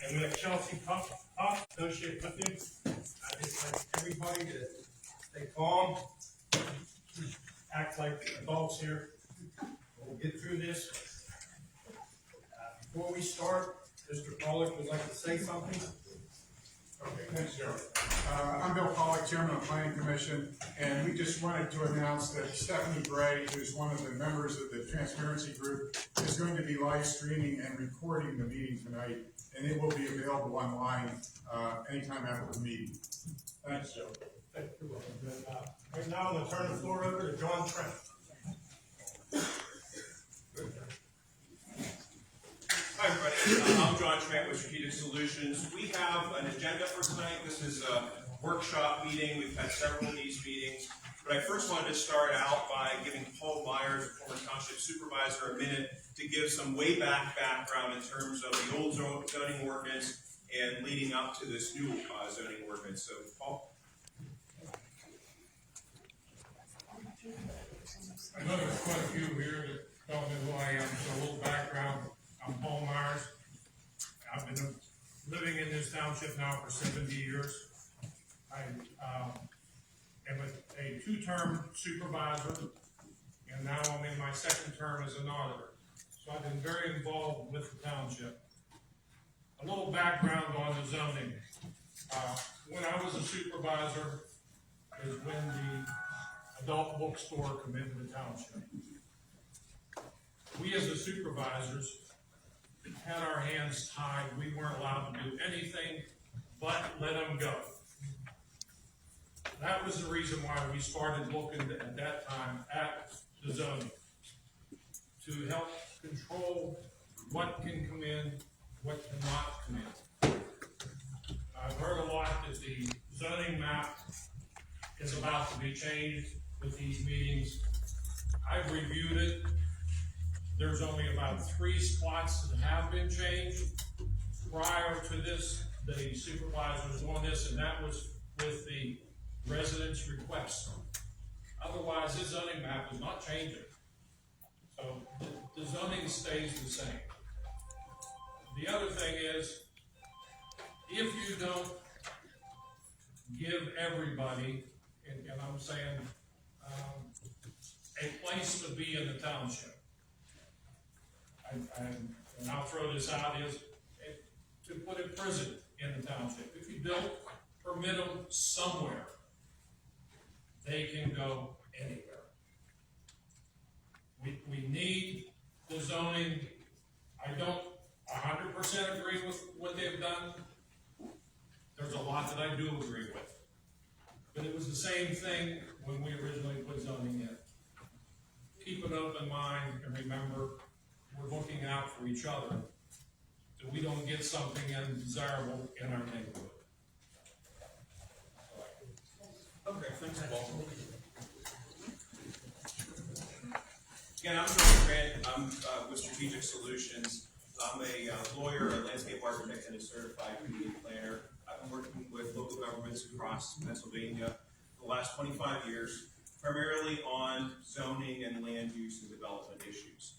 And we have Chelsea Puff associate with you. I just like everybody to stay calm, act like adults here. We'll get through this. Before we start, Mr. Pollack would like to say something. Okay, thanks, Joe. I'm Bill Pollack, Chairman of the Planning Commission, and we just wanted to announce that Stephanie Gray, who's one of the members of the Transparency Group, is going to be live streaming and recording the meeting tonight, and it will be available online anytime after the meeting. Thanks, Joe. Thank you. Right now, I'm going to turn the floor over to John Trent. Hi, everybody. I'm John Trent with Strategic Solutions. We have an agenda for tonight. This is a workshop meeting. We've had several of these meetings. But I first wanted to start out by giving Paul Myers, the former Township Supervisor, a minute to give some way back background in terms of the old zoning ordinance and leading up to this new zoning ordinance. So, Paul? I know there's quite a few here that don't know who I am, so a little background. I'm Paul Myers. I've been living in this township now for 70 years. I am a two-term supervisor, and now I'm in my second term as an auditor. So I've been very involved with the township. A little background on the zoning. When I was a supervisor is when the adult bookstore come into the township. We as the supervisors had our hands tied. We weren't allowed to do anything but let them go. That was the reason why we started looking at that time at the zoning, to help control what can come in, what cannot come in. I've heard a lot that the zoning map is about to be changed with these meetings. I've reviewed it. There's only about 3 spots that have been changed. Prior to this, the supervisors on this, and that was with the residents' request. Otherwise, this zoning map is not changing. So the zoning stays the same. The other thing is, if you don't give everybody, and I'm saying a place to be in the township, and I'll throw this out, is to put a prison in the township. If you don't permit them somewhere, they can go anywhere. We need the zoning. I don't 100% agree with what they've done. There's a lot that I do agree with. But it was the same thing when we originally put zoning in. Keep an open mind and remember, we're looking out for each other so we don't get something undesirable in our neighborhood. Okay, thanks, Paul. Again, I'm John Trent. I'm with Strategic Solutions. I'm a lawyer, a landscape architect, and a certified community planner. I've been working with local governments across Pennsylvania for the last 25 years, primarily on zoning and land use and development issues.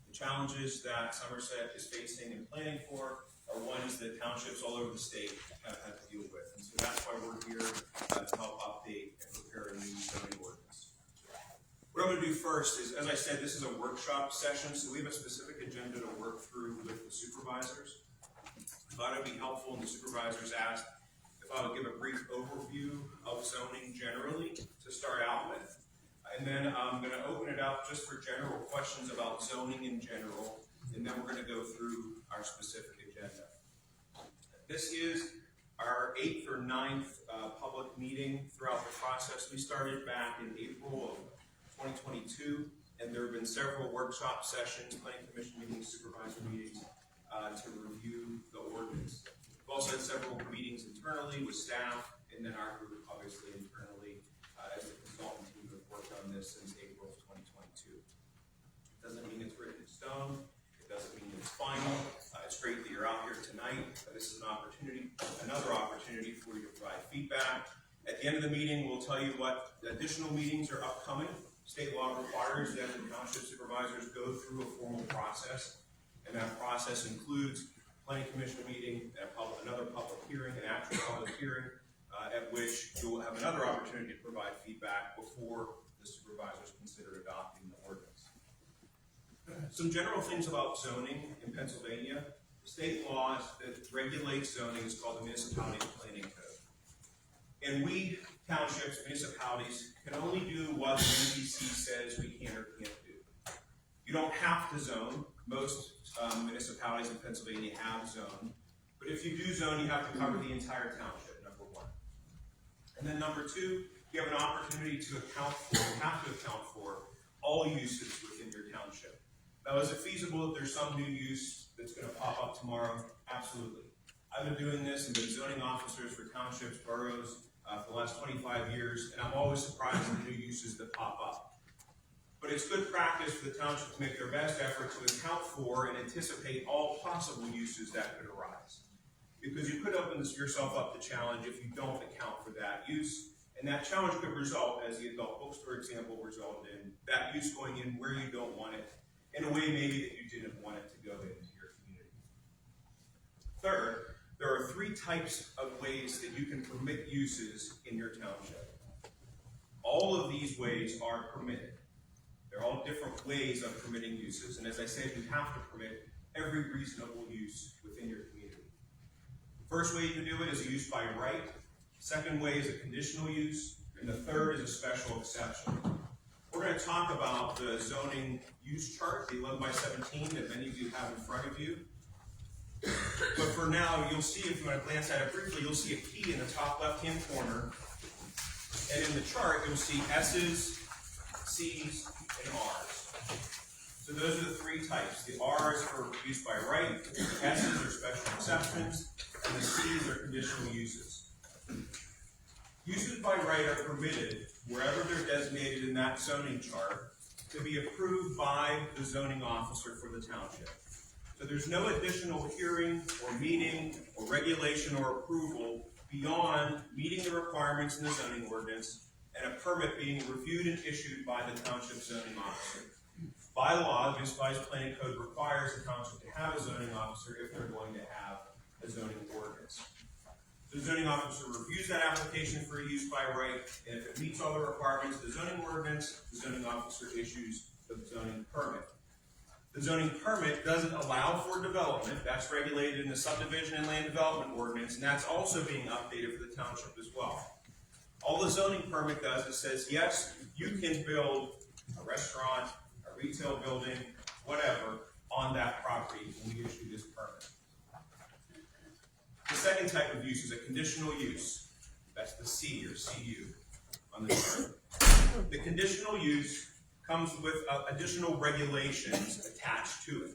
The challenges that Somerset is facing and planning for are ones that townships all over the state have had to deal with. And so that's why we're here to help update and prepare a new zoning ordinance. What I'm going to do first is, as I said, this is a workshop session, so we have a specific agenda to work through with the supervisors. I thought it would be helpful, and the supervisors asked if I would give a brief overview of zoning generally to start out with. And then I'm going to open it up just for general questions about zoning in general, and then we're going to go through our specific agenda. This is our 8th or 9th public meeting throughout the process. We started back in April of 2022, and there have been several workshop sessions, planning commission meetings, supervisor meetings to review the ordinance. We've also had several meetings internally with staff, and then our group, obviously, internally as a consultant team have worked on this since April of 2022. It doesn't mean it's written in stone. It doesn't mean it's final. It's great that you're out here tonight. This is another opportunity for you to provide feedback. At the end of the meeting, we'll tell you what additional meetings are upcoming. State law requires that the township supervisors go through a formal process, and that process includes planning commission meeting, and a hearing, at which you'll have another opportunity to provide feedback before the supervisors consider adopting the ordinance. Some general things about zoning in Pennsylvania. State laws that regulate zoning is called the Municipality Planning Code. And we, townships, municipalities, can only do what the MPC says we can or can't do. You don't have to zone. Most municipalities in Pennsylvania have zoned. But if you do zone, you have to cover the entire township, number one. And then number two, you have an opportunity to account for all uses within your township. Now, is it feasible that there's some new use that's going to pop up tomorrow? Absolutely. I've been doing this and been zoning officers for townships, boroughs, for the last 25 years, and I'm always surprised at the new uses that pop up. But it's good practice for the township to make their best effort to account for and anticipate all possible uses that could arise. Because you could open yourself up to challenge if you don't account for that use, and that challenge could result, as the adult bookstore example resulted in, that use going in where you don't want it, in a way maybe that you didn't want it to go into your community. Third, there are three types of ways that you can permit uses in your township. All of these ways are permitted. They're all different ways of permitting uses, and as I said, you have to permit every reasonable use within your community. The first way you can do it is a use by right. Second way is a conditional use, and the third is a special exception. We're going to talk about the zoning use chart, the 11 by 17 that many of you have in front of you. But for now, you'll see, if you want to glance at it briefly, you'll see a key in the top left-hand corner. And in the chart, you'll see S's, C's, and R's. So those are the three types. The R's are use by right, the S's are special exceptions, and the C's are conditional uses. Uses by right are permitted wherever they're designated in that zoning chart to be approved by the zoning officer for the township. So there's no additional hearing or meeting or regulation or approval beyond meeting the requirements in the zoning ordinance and a permit being reviewed and issued by the township zoning officer. By law, the Municipal Planning Code requires the township to have a zoning officer if they're going to have a zoning ordinance. The zoning officer reviews that application for a use by right, and if it meets all the requirements of the zoning ordinance, the zoning officer issues the zoning permit. The zoning permit doesn't allow for development. That's regulated in the subdivision and land development ordinance, and that's also being updated for the township as well. All the zoning permit does is says, yes, you can build a restaurant, a retail building, whatever, on that property when we issue this permit. The second type of use is a conditional use. That's the C or CU on the chart. The conditional use comes with additional regulations attached to it.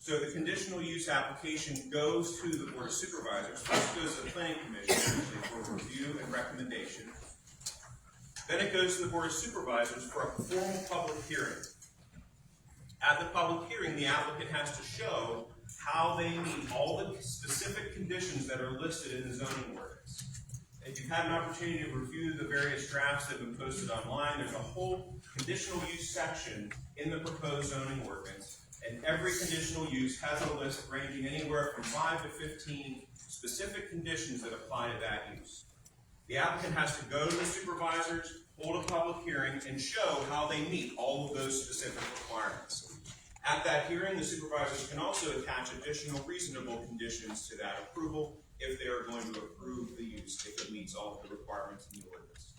So the conditional use application goes to the Board of Supervisors. First it goes to the Planning Commission for review and recommendation. Then it goes to the Board of Supervisors for a formal public hearing. At the public hearing, the applicant has to show how they meet all the specific conditions that are listed in the zoning ordinance. If you've had an opportunity to review the various drafts that have been posted online, there's a whole conditional use section in the proposed zoning ordinance, and every conditional use has a list ranging anywhere from 5 to 15 specific conditions that apply to that use. The applicant has to go to the supervisors, hold a public hearing, and show how they meet all of those specific requirements. At that hearing, the supervisors can also attach additional reasonable conditions to that approval if they are going to approve the use, if it meets all of the requirements in the ordinance.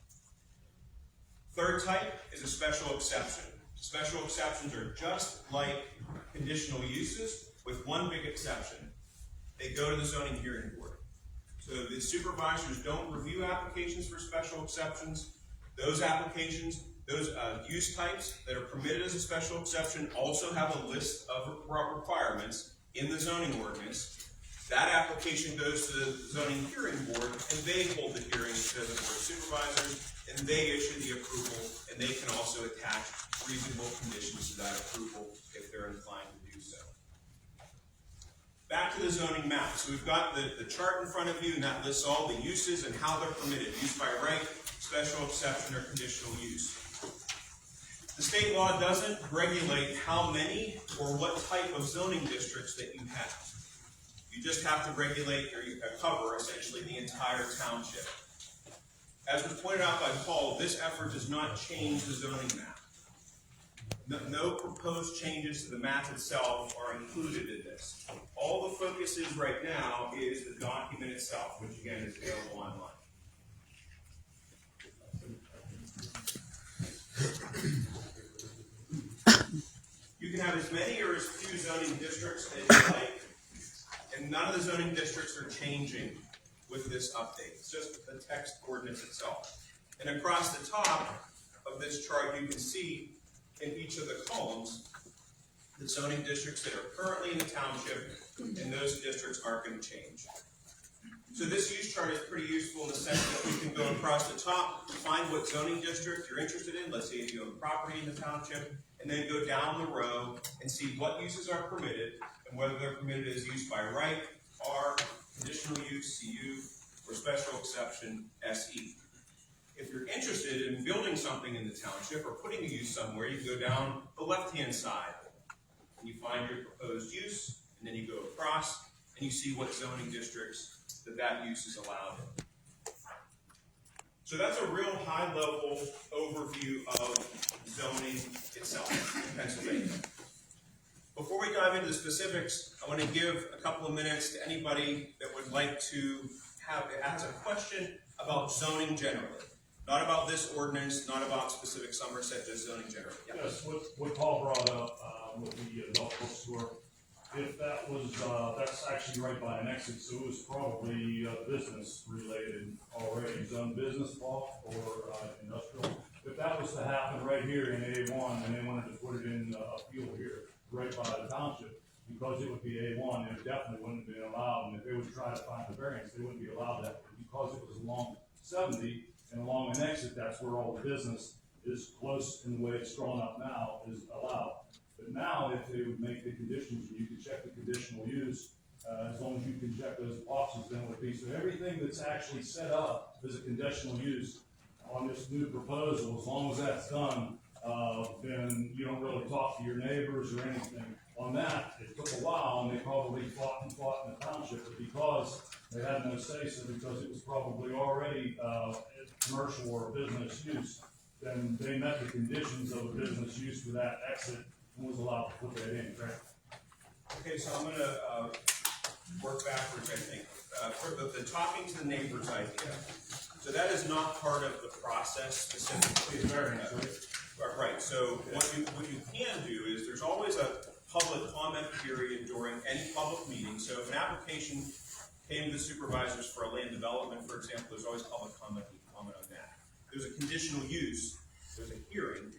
Third type is a special exception. Special exceptions are just like conditional uses with one big exception. They go to the zoning hearing board. So the supervisors don't review applications for special exceptions. Those applications, those use types that are permitted as a special exception also have a list of requirements in the zoning ordinance. That application goes to the zoning hearing board, and they hold the hearing to the Board of Supervisors, and they issue the approval, and they can also attach reasonable conditions to that approval if they're inclined to do so. Back to the zoning map. So we've got the chart in front of you, and that lists all the uses and how they're permitted. Use by right, special exception, or conditional use. The state law doesn't regulate how many or what type of zoning districts that you have. You just have to regulate or cover essentially the entire township. As was pointed out by Paul, this effort does not change the zoning map. No proposed changes to the map itself are included in this. All the focus is right now is the document itself, which again is available online. You can have as many or as few zoning districts as you like, and none of the zoning districts are changing with this update. It's just the text ordinance itself. And across the top of this chart, you can see in each of the columns the zoning districts that are currently in the township, and those districts aren't going to change. So this use chart is pretty useful in the sense that you can go across the top, find what zoning district you're interested in. Let's say if you own property in the township, and then go down the row and see what uses are permitted and whether they're permitted as use by right, R, conditional use, CU, or special exception, SE. If you're interested in building something in the township or putting a use somewhere, you go down the left-hand side and you find your proposed use, and then you go across and you see what zoning districts that use is allowed in. So that's a real high-level overview of zoning itself in Pennsylvania. Before we dive into the specifics, I want to give a couple of minutes to anybody that would like to ask a question about zoning generally. Not about this ordinance, not about specific Somerset, just zoning generally. Yeah. Yes, what Paul brought up with the adult bookstore, if that was, that's actually right by an exit, so it was probably business related already, zone business law or industrial. If that was to happen right here in A1 and they wanted to put it in a field here, right by the township, because it would be A1, it definitely wouldn't have been allowed, and if they would try to find the variance, they wouldn't be allowed that, because it was along 70 and along an exit, that's where all the business is close in the way it's drawn up now, is allowed. But now, if they would make the conditions, you can check the conditional use, as long as you can check those boxes, then it would be. So everything that's actually set up as a conditional use on this new proposal, as long as that's done, then you don't really talk to your neighbors or anything. On that, it took a while, and they probably fought in the township, but because they had no say-so, because it was probably already commercial or business use, then they met the conditions of a business use for that exit and was allowed to put that in, correct? Okay, so I'm going to work backwards, I think. For the talking to the neighbors idea, so that is not part of the process specifically. Right, so what you can do is there's always a public comment period during any public meeting. So if an application came to the supervisors for a land development, for example, there's always public comment. You can comment on that. There's a conditional use, there's a hearing,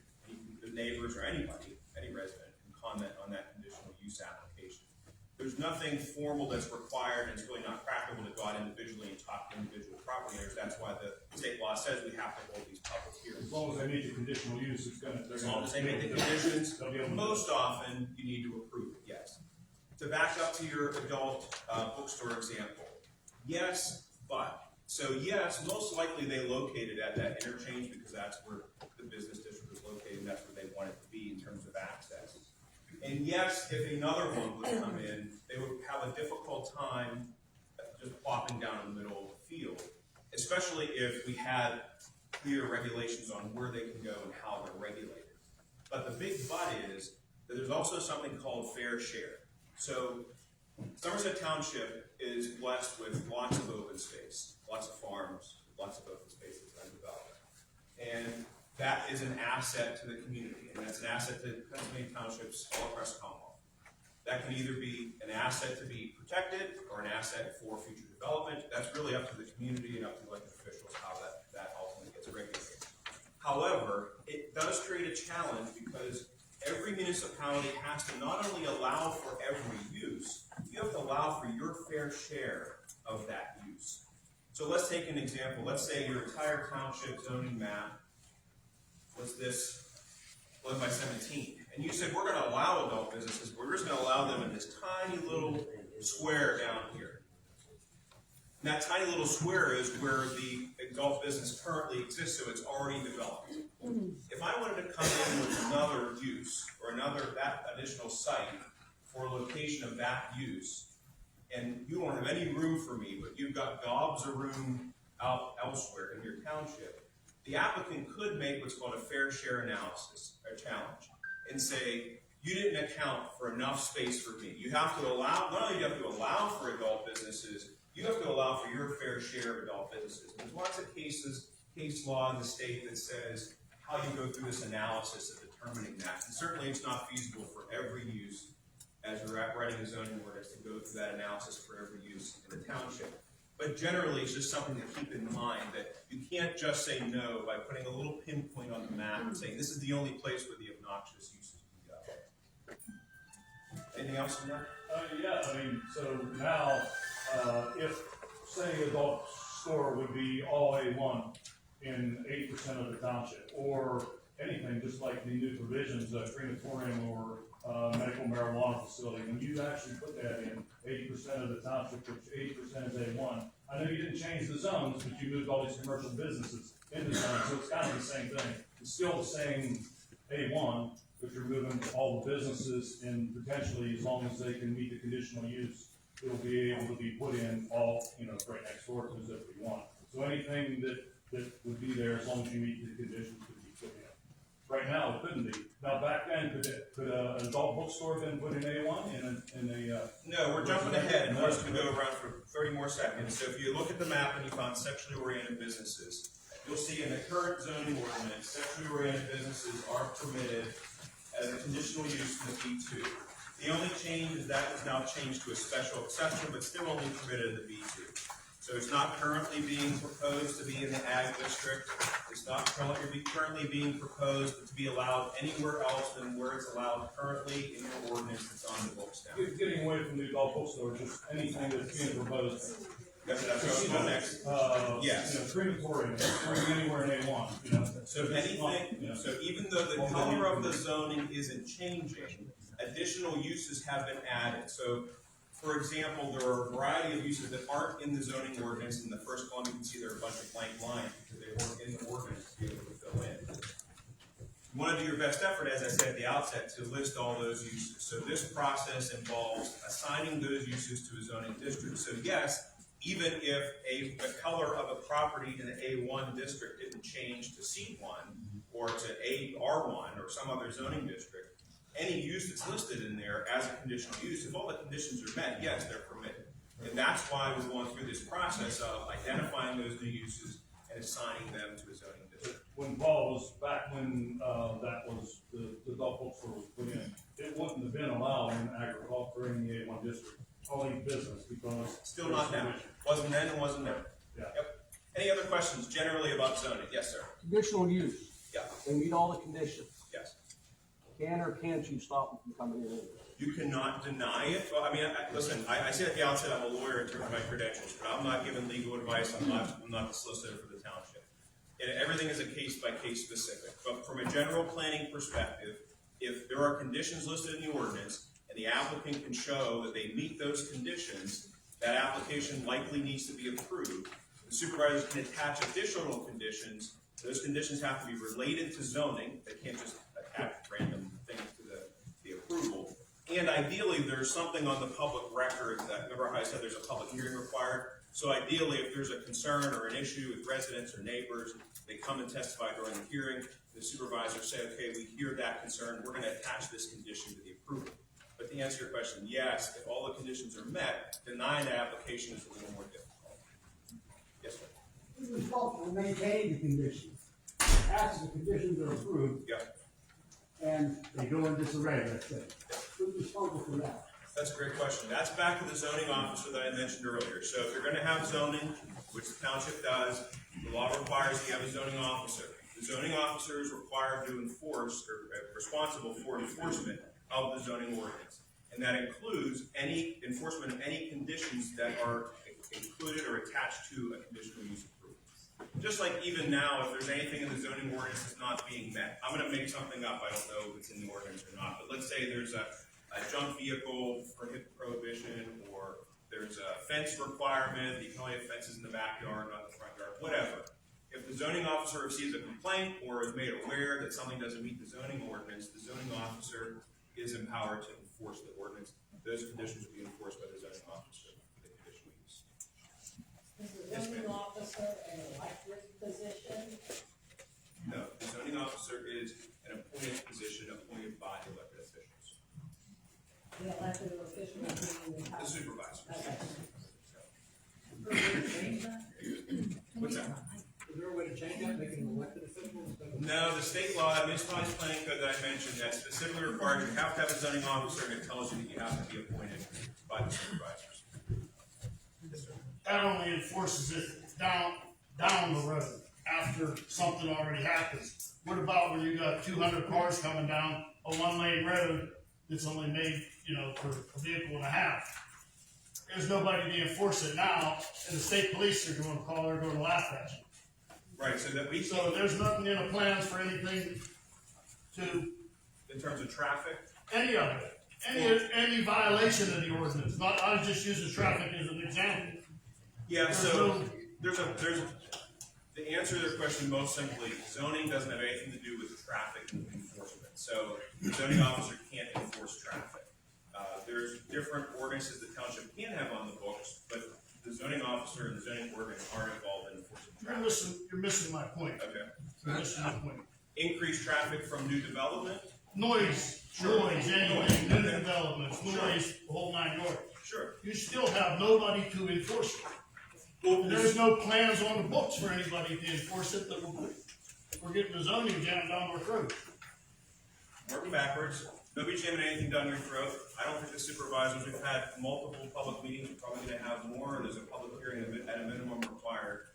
the neighbors or anybody, any resident can comment on that conditional use application. There's nothing formal that's required, and it's really not practical to go out individually and talk to individual property owners. That's why the state law says we have to hold these public hearings. As long as they meet the conditional use, it's gonna. As long as they meet the conditions, most often you need to approve it, yes. To back up to your adult bookstore example, yes, but. So yes, most likely they located at that interchange because that's where the business district was located, and that's where they want it to be in terms of access. And yes, if another one would come in, they would have a difficult time just plopping down in the middle of the field, especially if we had clear regulations on where they can go and how they're regulated. But the big but is that there's also something called fair share. So Somerset Township is blessed with lots of open space, lots of farms, lots of open spaces undeveloped. And that is an asset to the community, and that's an asset to Pennsylvania townships all across the Commonwealth. That can either be an asset to be protected or an asset for future development. That's really up to the community and up to elected officials how that ultimately gets regulated. However, it does create a challenge because every municipality has to not only allow for every use, you have to allow for your fair share of that use. So let's take an example. Let's say your entire township zoning map was this 11 by 17. And you said, we're going to allow adult businesses, but we're just going to allow them in this tiny little square down here. And that tiny little square is where the adult business currently exists, so it's already developed. If I wanted to come in with another use or that additional site for a location of that use, and you don't have any room for me, but you've got gobs of room out elsewhere in your township, the applicant could make what's called a fair share analysis, or challenge, and say, you didn't account for enough space for me. You have to allow, not only do you have to allow for adult businesses, you have to allow for your fair share of adult businesses. There's lots of cases, case law in the state that says how you go through this analysis of determining that. And certainly it's not feasible for every use, as you're writing a zoning ordinance, to go through that analysis for every use in the township. But generally, it's just something to keep in mind, that you can't just say no by putting a little pinpoint on the map and saying, this is the only place where the obnoxious uses can go. Anything else on that? Yeah, I mean, so now, if, say, adult store would be all A1 in 8% of the township, or anything, just like the new provisions, crematorium or medical marijuana facility, when you actually put that in 80% of the township, which 80% is A1, I know you didn't change the zones, but you moved all these commercial businesses into zones, so it's kind of the same thing. It's still the same A1, but you're moving all the businesses, and potentially, as long as they can meet the conditional use, it'll be able to be put in all, right next door to us if we want. So anything that would be there, as long as you meet the conditions, could be put in. Right now, it couldn't be. Now, back then, could an adult bookstore have been put in A1 in a No, we're jumping ahead, and we're just going to go around for 30 more seconds. So if you look at the map and you find sexually oriented businesses, you'll see in the current zoning ordinance, sexually oriented businesses are permitted as a conditional use in the B2. The only change is that is now changed to a special exception, but still only permitted in the B2. So it's not currently being proposed to be in the ag district. It's not currently being proposed to be allowed anywhere else than where it's allowed currently in your ordinance that's on the books now. getting away from the adult bookstore, just anything that's being proposed. That's going next. Yes. Crematorium, anywhere in A1, So anything, so even though the color of the zoning isn't changing, additional uses have been added. So, for example, there are a variety of uses that aren't in the zoning ordinance. In the first column, you can see there are a bunch of blank lines because they weren't in the ordinance to be able to fill in. You want to do your best effort, as I said at the outset, to list all those uses. So this process involves assigning those uses to a zoning district. So yes, even if the color of a property in the A1 district didn't change to C1 or to R1 or some other zoning district, any use that's listed in there as a conditional use, if all the conditions are met, yes, they're permitted. And that's why we're going through this process of identifying those new uses and assigning them to a zoning district. when Paul was back when that was the adult bookstore was put in, it wouldn't have been allowed in agriculture in the A1 district, only business, because Still not now. Wasn't then and wasn't now. Yeah. Yep. Any other questions generally about zoning? Yes, sir. Conditional use, Yeah. they meet all the conditions. Yes. Can or can't you stop them from coming in? You cannot deny it. Well, I mean, listen, I said at the outset I'm a lawyer in terms of my credentials, but I'm not giving legal advice. I'm not the solicitor for the township. And everything is a case-by-case specific. But from a general planning perspective, if there are conditions listed in the ordinance and the applicant can show that they meet those conditions, that application likely needs to be approved. The supervisors can attach additional conditions. Those conditions have to be related to zoning. They can't just attach random things to the approval. And ideally, there's something on the public record that, remember how I said there's a public hearing required? So ideally, if there's a concern or an issue with residents or neighbors, they come and testify during the hearing. The supervisor say, okay, we hear that concern. We're going to attach this condition to the approval. But to answer your question, yes, if all the conditions are met, denying the application is a little more difficult. Yes, sir. Who's responsible for maintaining the conditions? After the conditions are approved Yeah, and they go in disarray, let's say. Who's responsible for that? that's a great question. That's back to the zoning officer that I mentioned earlier. So if you're going to have zoning, which the township does, the law requires you have a zoning officer. The zoning officer is required to enforce or responsible for enforcement of the zoning ordinance. And that includes any enforcement of any conditions that are included or attached to a conditional use approval. Just like even now, if there's anything in the zoning ordinance that's not being met, I'm going to make something up. I don't know if it's in the ordinance or not, but let's say there's a junk vehicle prohibition, or there's a fence requirement. You can only have fences in the backyard, not the front yard, whatever. If the zoning officer receives a complaint or is made aware that something doesn't meet the zoning ordinance, the zoning officer is empowered to enforce the ordinance. Those conditions will be enforced by the zoning officer. officer an elected position? No, the zoning officer is an appointed position appointed by the elected officials, The elected official being the the supervisors. Okay. What's that? Is there a way to change that, make it an elected official instead of? No, the state law, municipalized planning code that I mentioned, that specifically requires you have to have a zoning officer, and it tells you that you have to be appointed by the supervisors. Yes, sir. That only enforces it down the road, after something already happens. What about when you got 200 cars coming down a one-lane road that's only made, for a vehicle and a half? There's nobody to enforce it now, and the state police are gonna call, they're gonna laugh at you. Right, so that we, So there's nothing in the plans for anything to, in terms of traffic, any of it, any violation of the ordinance, not, I was just using traffic as an example. yeah, so there's the answer to their question most simply, zoning doesn't have anything to do with traffic enforcement. So the zoning officer can't enforce traffic. There's different ordinances the township can have on the books, but the zoning officer and the zoning ordinance aren't involved in enforcing traffic. You're missing my point. Okay. You're missing my point. Increased traffic from new development? Noise, anything, new developments, noise, the whole 9 yards. Sure. You still have nobody to enforce it. Well, There's no plans on the books for anybody to enforce it that we're getting the zoning jammed down our throat. working backwards, nobody's jamming anything down your throat. I don't think the supervisors, we've had multiple public meetings, we're probably gonna have more, there's a public hearing at a minimum required.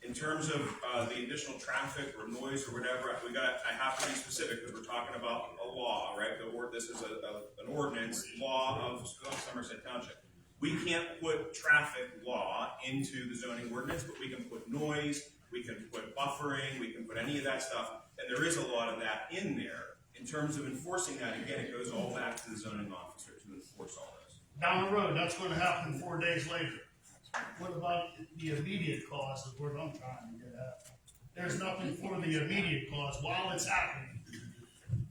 In terms of, the additional traffic or noise or whatever, I have to be specific, because we're talking about a law, right? This is an ordinance, law of Somerset Township. We can't put traffic law into the zoning ordinance, but we can put noise, we can put buffering, we can put any of that stuff, and there is a lot of that in there. In terms of enforcing that, again, it goes all back to the zoning officer to enforce all this. Down the road, that's gonna happen 4 days later. What about the immediate cause is what I'm trying to get at. There's nothing for the immediate cause while it's happening.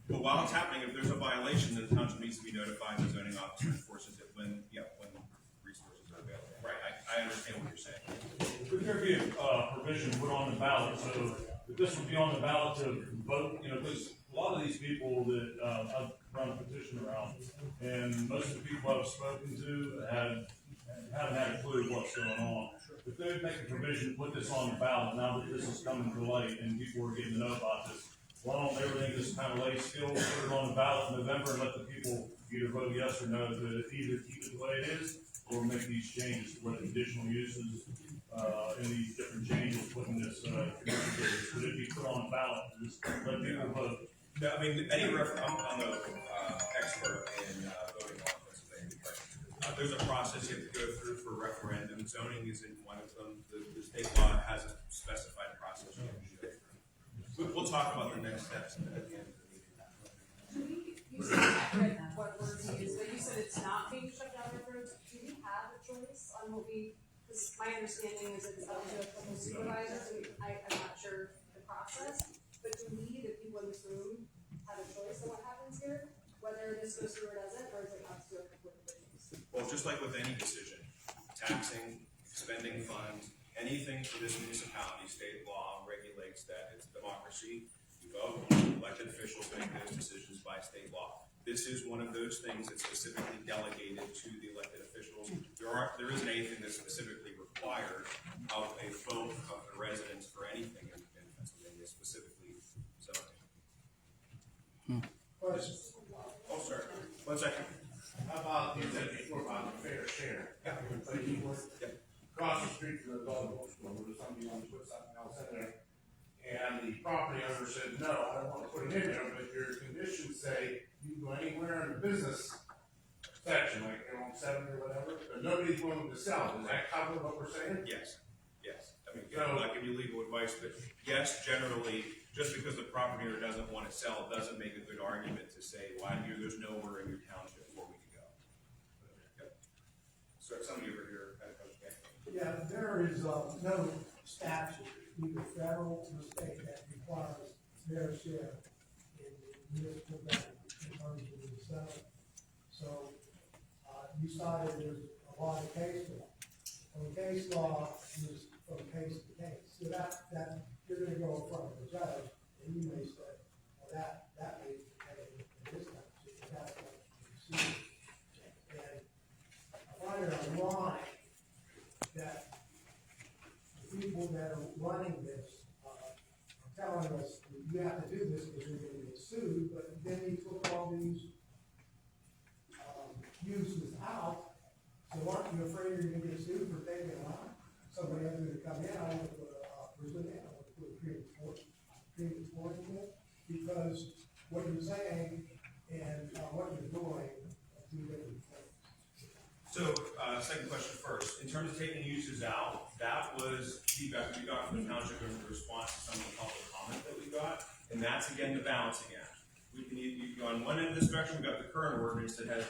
But while it's happening, if there's a violation, then the township needs to be notified, the zoning officer enforces it when resources are available. Right, I understand what you're saying. Would there be a provision put on the ballot, so if this would be on the ballot to vote, because a lot of these people that, I've run a petition around, and most of the people I've spoken to haven't had a clue what's going on. If they would make a provision to put this on the ballot, now that this is coming to light and people are getting to know about this, why don't everything just kind of lay still, put it on the ballot in November, and let the people either vote yes or no, to either keep it the way it is, or make these changes, with additional uses, and these different changes, putting this, could it be put on the ballot, and just let people vote? No, I mean, I'm no expert in voting on Pennsylvania, but there's a process you have to go through for referendum. Zoning isn't one of them. The state law has a specified process you have to go through. We'll talk about the next steps at the end of the meeting. You said what words you used, but you said it's not being shut down our roads. Do we have a choice on what because my understanding is it's up to a couple supervisors, and I'm not sure the process, but do we, the people in this room, have a choice on what happens here? Whether this goes through or doesn't, or is it up to a couple of individuals? Well, just like with any decision, taxing, spending funds, anything for this municipality, state law regulates that. It's democracy. You vote, elected officials make those decisions by state law. This is one of those things that's specifically delegated to the elected officials. There isn't anything that specifically requires of a vote of the residents for anything in Pennsylvania, specifically zoning. Question. Oh, sir. 1 second. How about, you said before about the fair share? Yeah. But you were Yeah. across the street from the dog bookstore, where somebody wanted to put something else in there. And the property owner said, no, I don't want to put it in there, but your conditions say you can go anywhere in the business section, like on 7 or whatever, but nobody's willing to sell. Does that cover what we're saying? Yes. I mean, I'm not giving you legal advice, but yes, generally, just because the property owner doesn't want to sell, doesn't make a good argument to say, why there's nowhere in your township where we can go. Yep. So somebody over here had a question. Yeah, there is, no statute, either federal or state, that requires their share in the municipal government in terms of the settlement. So, you cited there's a lot of case law. Well, the case law is from case to case. So that, you're gonna go in front of the judge, and you may say, well, that may be okay in this time, so that's what you see. And I find it ironic that the people that are running this, are telling us, you have to do this because you're gonna get sued, but then he took all these, uses out, so aren't you afraid you're gonna get sued for taking them out? Somebody else gonna come in, I would put a prison in, I would put a treatment in it, because what you're saying and, what you're doing are two different things. So, second question first. In terms of taking uses out, that was feedback we got from the township in response to some of the public comment that we got, and that's again the balancing act. We can either, on one end of the spectrum, we've got the current ordinance that has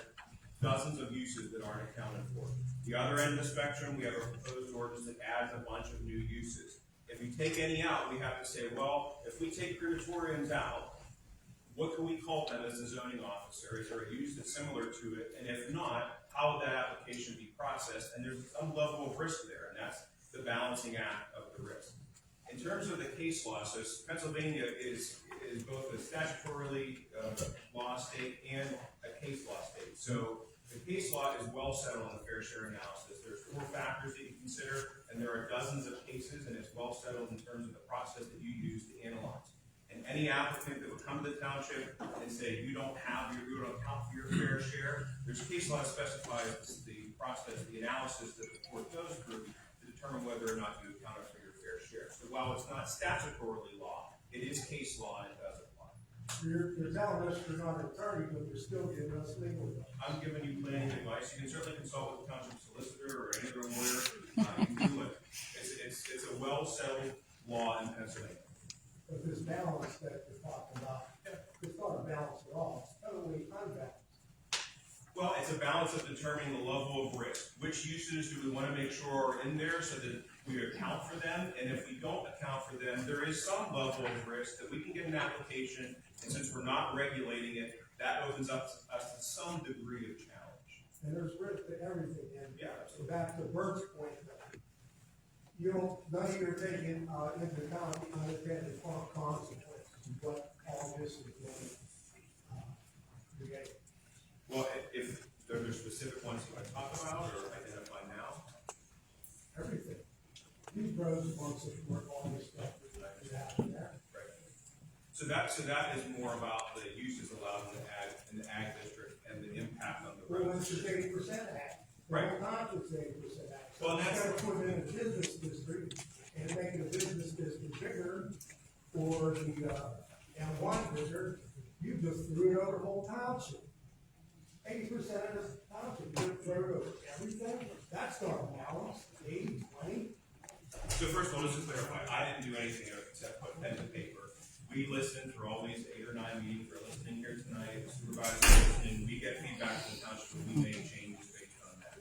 dozens of uses that aren't accounted for. The other end of the spectrum, we have a proposed ordinance that adds a bunch of new uses. If you take any out, we have to say, well, if we take crematoriums out, what can we call them as a zoning officer? Is there a use that's similar to it? And if not, how would that application be processed? And there's some level of risk there, and that's the balancing act of the risk. In terms of the case law, so Pennsylvania is both a statutorily law state and a case law state. So the case law is well settled on the fair share analysis. There's 4 factors that you consider, and there are dozens of cases, and it's well settled in terms of the process that you use to analyze. And any applicant that would come to the township and say you don't account for your fair share, there's case law that specifies the process, the analysis that the court goes through to determine whether or not you accounted for your fair share. So while it's not statutorily law, it is case law and it does apply. You're telling us you're not an attorney, but you're still giving us legal advice. I'm giving you planning advice. You can certainly consult with the township solicitor or any other lawyer. You can do it. It's a well settled law in Pennsylvania. But this balance that you're talking about, it's not a balance at all, it's totally unbalanced. Well, it's a balance of determining the level of risk. Which uses do we want to make sure are in there so that we account for them? And if we don't account for them, there is some level of risk that we can get an application, and since we're not regulating it, that opens up us to some degree of challenge. And there's risk to everything, and Yeah, so back to Bert's point, you don't, none of you are taking into account the unintended consequences, what all this is going to create. Well, if there are specific ones you want to talk about or identify now, Everything. These roads want to support all this stuff that you have in there. right? So that is more about the uses allowed in the ag district and the impact on the Well, roads. it's just 80% act. Right. Not just 80% act. Well, You that's- gotta put it in a business district and make it a business district bigger, or the, M1 bigger, you just threw it over the whole township. 80% of this township, you threw it over everything, that's not balanced, 80, 20. So first of all, just to clarify, I didn't do anything except put pen to paper. We listened through all these 8 or 9 meetings, we're listening here tonight, the supervisors are listening, we get feedback from the township, and we make changes based on that.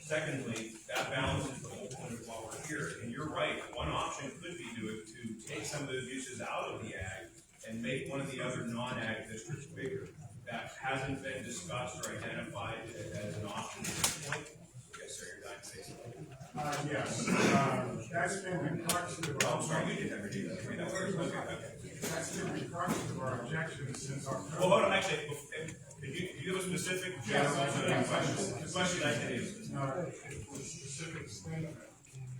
Secondly, that balance is the whole point of why we're here, and you're right, one option could be to take some of those uses out of the ag and make one of the other non-ag districts bigger. That hasn't been discussed or identified as an option at this point. Yes, sir, you're dying to say something. Yes, that's been the crux of Oh, our, I'm sorry, you didn't ever do that. Read that first. Okay. that's been the crux of our objections since October. Well, hold on, actually, could you give a specific general question? The question I can answer. It's not a specific statement.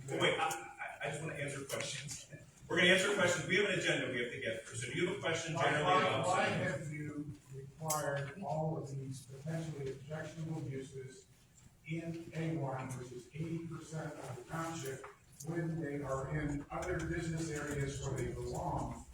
Well, wait, I just want to answer questions. We're going to answer questions. We have an agenda we have to get through. So do you have a question generally about Why something? have you required all of these potentially objectionable uses in A1, which is 80% of the township, when they are in other business areas where they belong?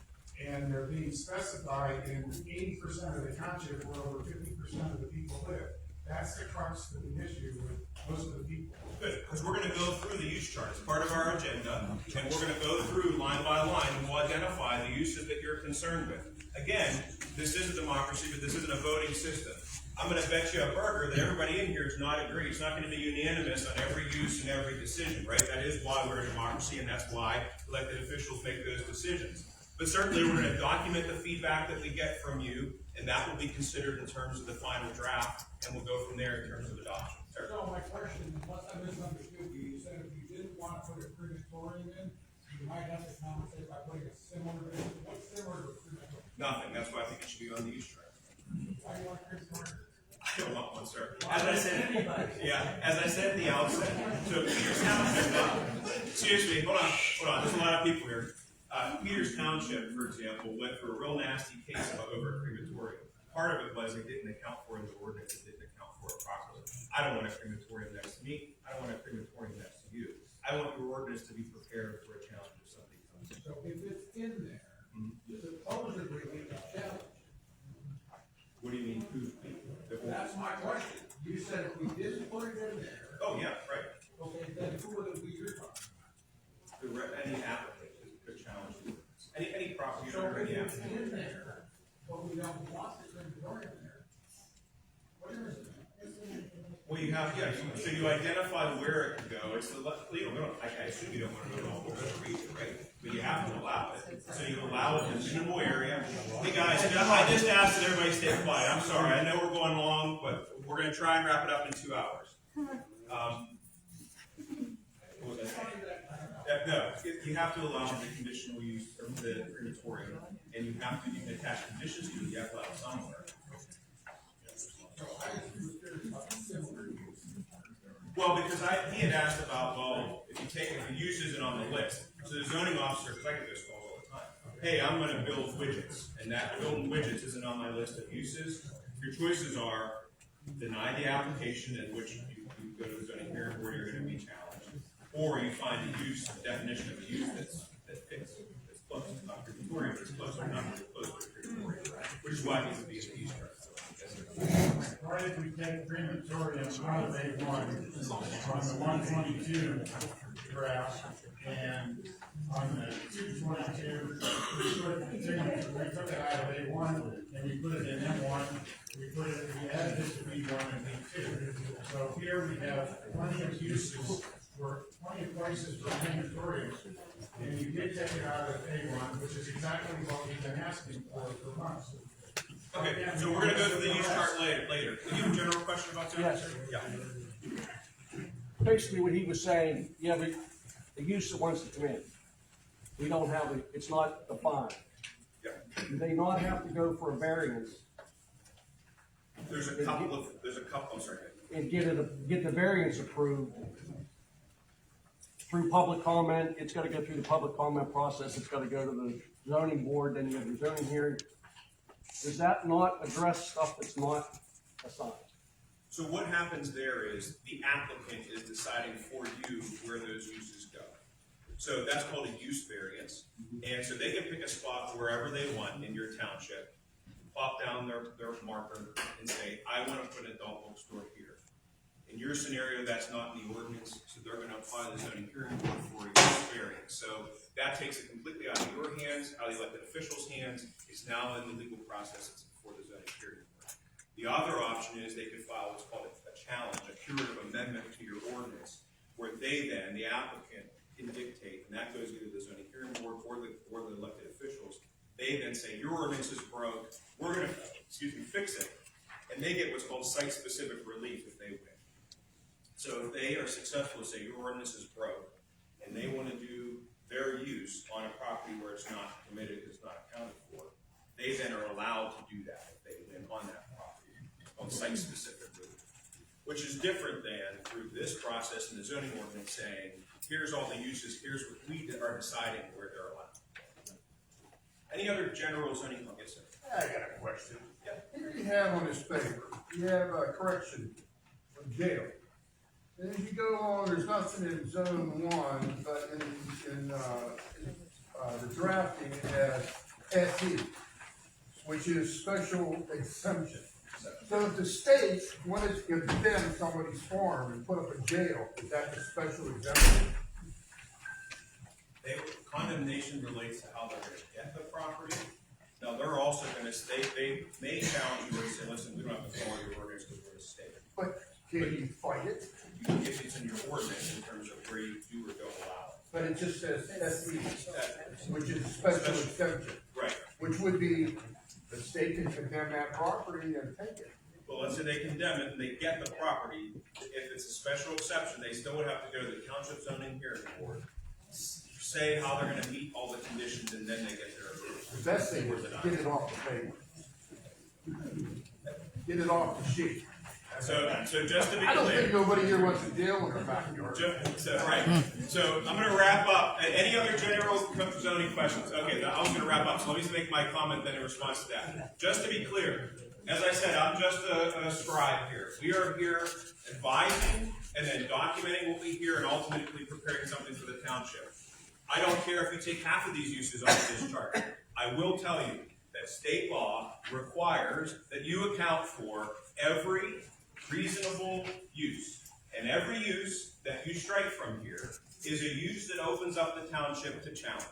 And they're being specified in 80% of the township where over 50% of the people live. That's the crux of the issue with most of the people. Good, because we're going to go through the use chart as part of our agenda, and we're going to go through line by line, and we'll identify the uses that you're concerned with. Again, this is a democracy, but this isn't a voting system. I'm going to bet you a burger that everybody in here does not agree. It's not going to be unanimous on every use and every decision, right? That is why we're a democracy, and that's why elected officials make those decisions. But certainly, we're going to document the feedback that we get from you, and that will be considered in terms of the final draft, and we'll go from there in terms of adoption. So my question, unless I misunderstood you, you said if you didn't want to put a crematorium in, you might have to compensate by putting a similar, what's similar to crematory? Nothing, that's why I think it should be on the use chart. Why do you want crematory? I don't want one, sir. As I said, yeah, as I said at the outset, so Peters Township, excuse me, hold on, there's a lot of people here. Peters Township, for example, went through a real nasty case over a crematorium. Part of it was they didn't account for it in the ordinance, they didn't account for it properly. I don't want a crematorium next to me, I don't want a crematorium next to you. I want your ordinance to be prepared for a challenge if somebody comes in. So if it's in there, supposedly we can challenge. What do you mean, who's That's my question. You said if we didn't put it in there, Oh, yeah, right. okay, then who would it be you're talking about? Any applicant could challenge the ordinance. Any property So owner, if any it's applicant. in there, but we don't want the crematorium there, what is it? Well, you have, yeah, so you identify where it can go, it's the, you know, I assume you don't want to know all over the region, right? But you have to allow it, so you allow it in a minimal area. Hey guys, I just asked that everybody stay quiet, I'm sorry, I know we're going long, but we're gonna try and wrap it up in 2 hours. What was I saying? No, you have to allow the conditional use of the crematorium, and you can attach conditions to it, you have to allow it somewhere. So I was curious about the similar use. Well, because he had asked about, well, if the use isn't on the list, so the zoning officer, because I get those calls all the time. Hey, I'm gonna build widgets, and that building widgets isn't on my list of uses. Your choices are deny the application, in which you go to the zoning hearing board, you're gonna be challenged. Or you find a use, a definition of a use that fits, that's close to not crematorium, it's close or not close to crematorium, which is why it needs to be in the use chart. Why did we take crematorium out of A1 on the 122 draft and on the 222, we took it out of A1 and we put it in M1, we added it to B1 and B2. So here we have plenty of uses for, plenty of places for crematorium. And you did take it out of A1, which is exactly what we've been asking for months. Okay, so we're gonna go to the use chart later. Do you have a general question about that? Yes. Yeah. Basically, what he was saying, yeah, the use that wants to come in, we don't have it, it's not defined. Yeah. Do they not have to go for a variance There's a couple, I'm sorry. and get the variance approved through public comment? It's gotta go through the public comment process, it's gotta go to the zoning board, then you have your zoning hearing. Does that not address stuff that's not assigned? So what happens there is the applicant is deciding for you where those uses go. So that's called a use variance. And so they can pick a spot wherever they want in your township, plop down their marker and say, I want to put an adult bookstore here. In your scenario, that's not in the ordinance, so they're going to apply the zoning hearing board for a use variance. So that takes it completely out of your hands, out of the elected officials' hands. It's now in the legal process, it's before the zoning hearing board. The other option is they could file what's called a challenge, a curative amendment to your ordinance, where they then, the applicant, can dictate, and that goes either to the zoning hearing board or the elected officials. They then say, your ordinance is broke, we're going to, fix it. And they get what's called site-specific relief if they win. So if they are successful to say your ordinance is broke, and they want to do their use on a property where it's not permitted, it's not accounted for, they then are allowed to do that if they win on that property, on site-specific relief. Which is different than through this process in the zoning ordinance saying, here's all the uses, here's what we are deciding where they're allowed. Any other general zoning? Yes, sir. I got a question. Yeah. Here you have on this paper, you have a correction of jail. And as you go on, there's nothing in zone 1, but in the drafting it has SE, which is special exemption. So if the state wanted to condemn somebody's farm and put up a jail, is that the special exemption? Condemnation relates to how they're going to get the property. Now, they're also going to, they may challenge you and say, listen, we don't have to follow your ordinance because we're a state. But can you fight it? If it's in your ordinance in terms of where you do or don't allow it. But it just says SE, which is special exemption, Right. which would be the state can condemn that property and take it. Well, let's say they condemn it and they get the property. If it's a special exception, they still would have to go to the township zoning hearing board, say how they're gonna meet all the conditions and then they get their approval. The best thing was to get it off the paper. Get it off the sheet. So just to be I don't think clear, nobody here wants to deal with the backyard. so I'm gonna wrap up. Any other general zoning questions? Okay, I was gonna wrap up, so let me just make my comment then in response to that. Just to be clear, as I said, I'm just a scribe here. We are here advising and then documenting what we hear and ultimately preparing something for the township. I don't care if you take half of these uses off this chart. I will tell you that state law requires that you account for every reasonable use. And every use that you strike from here is a use that opens up the township to challenge.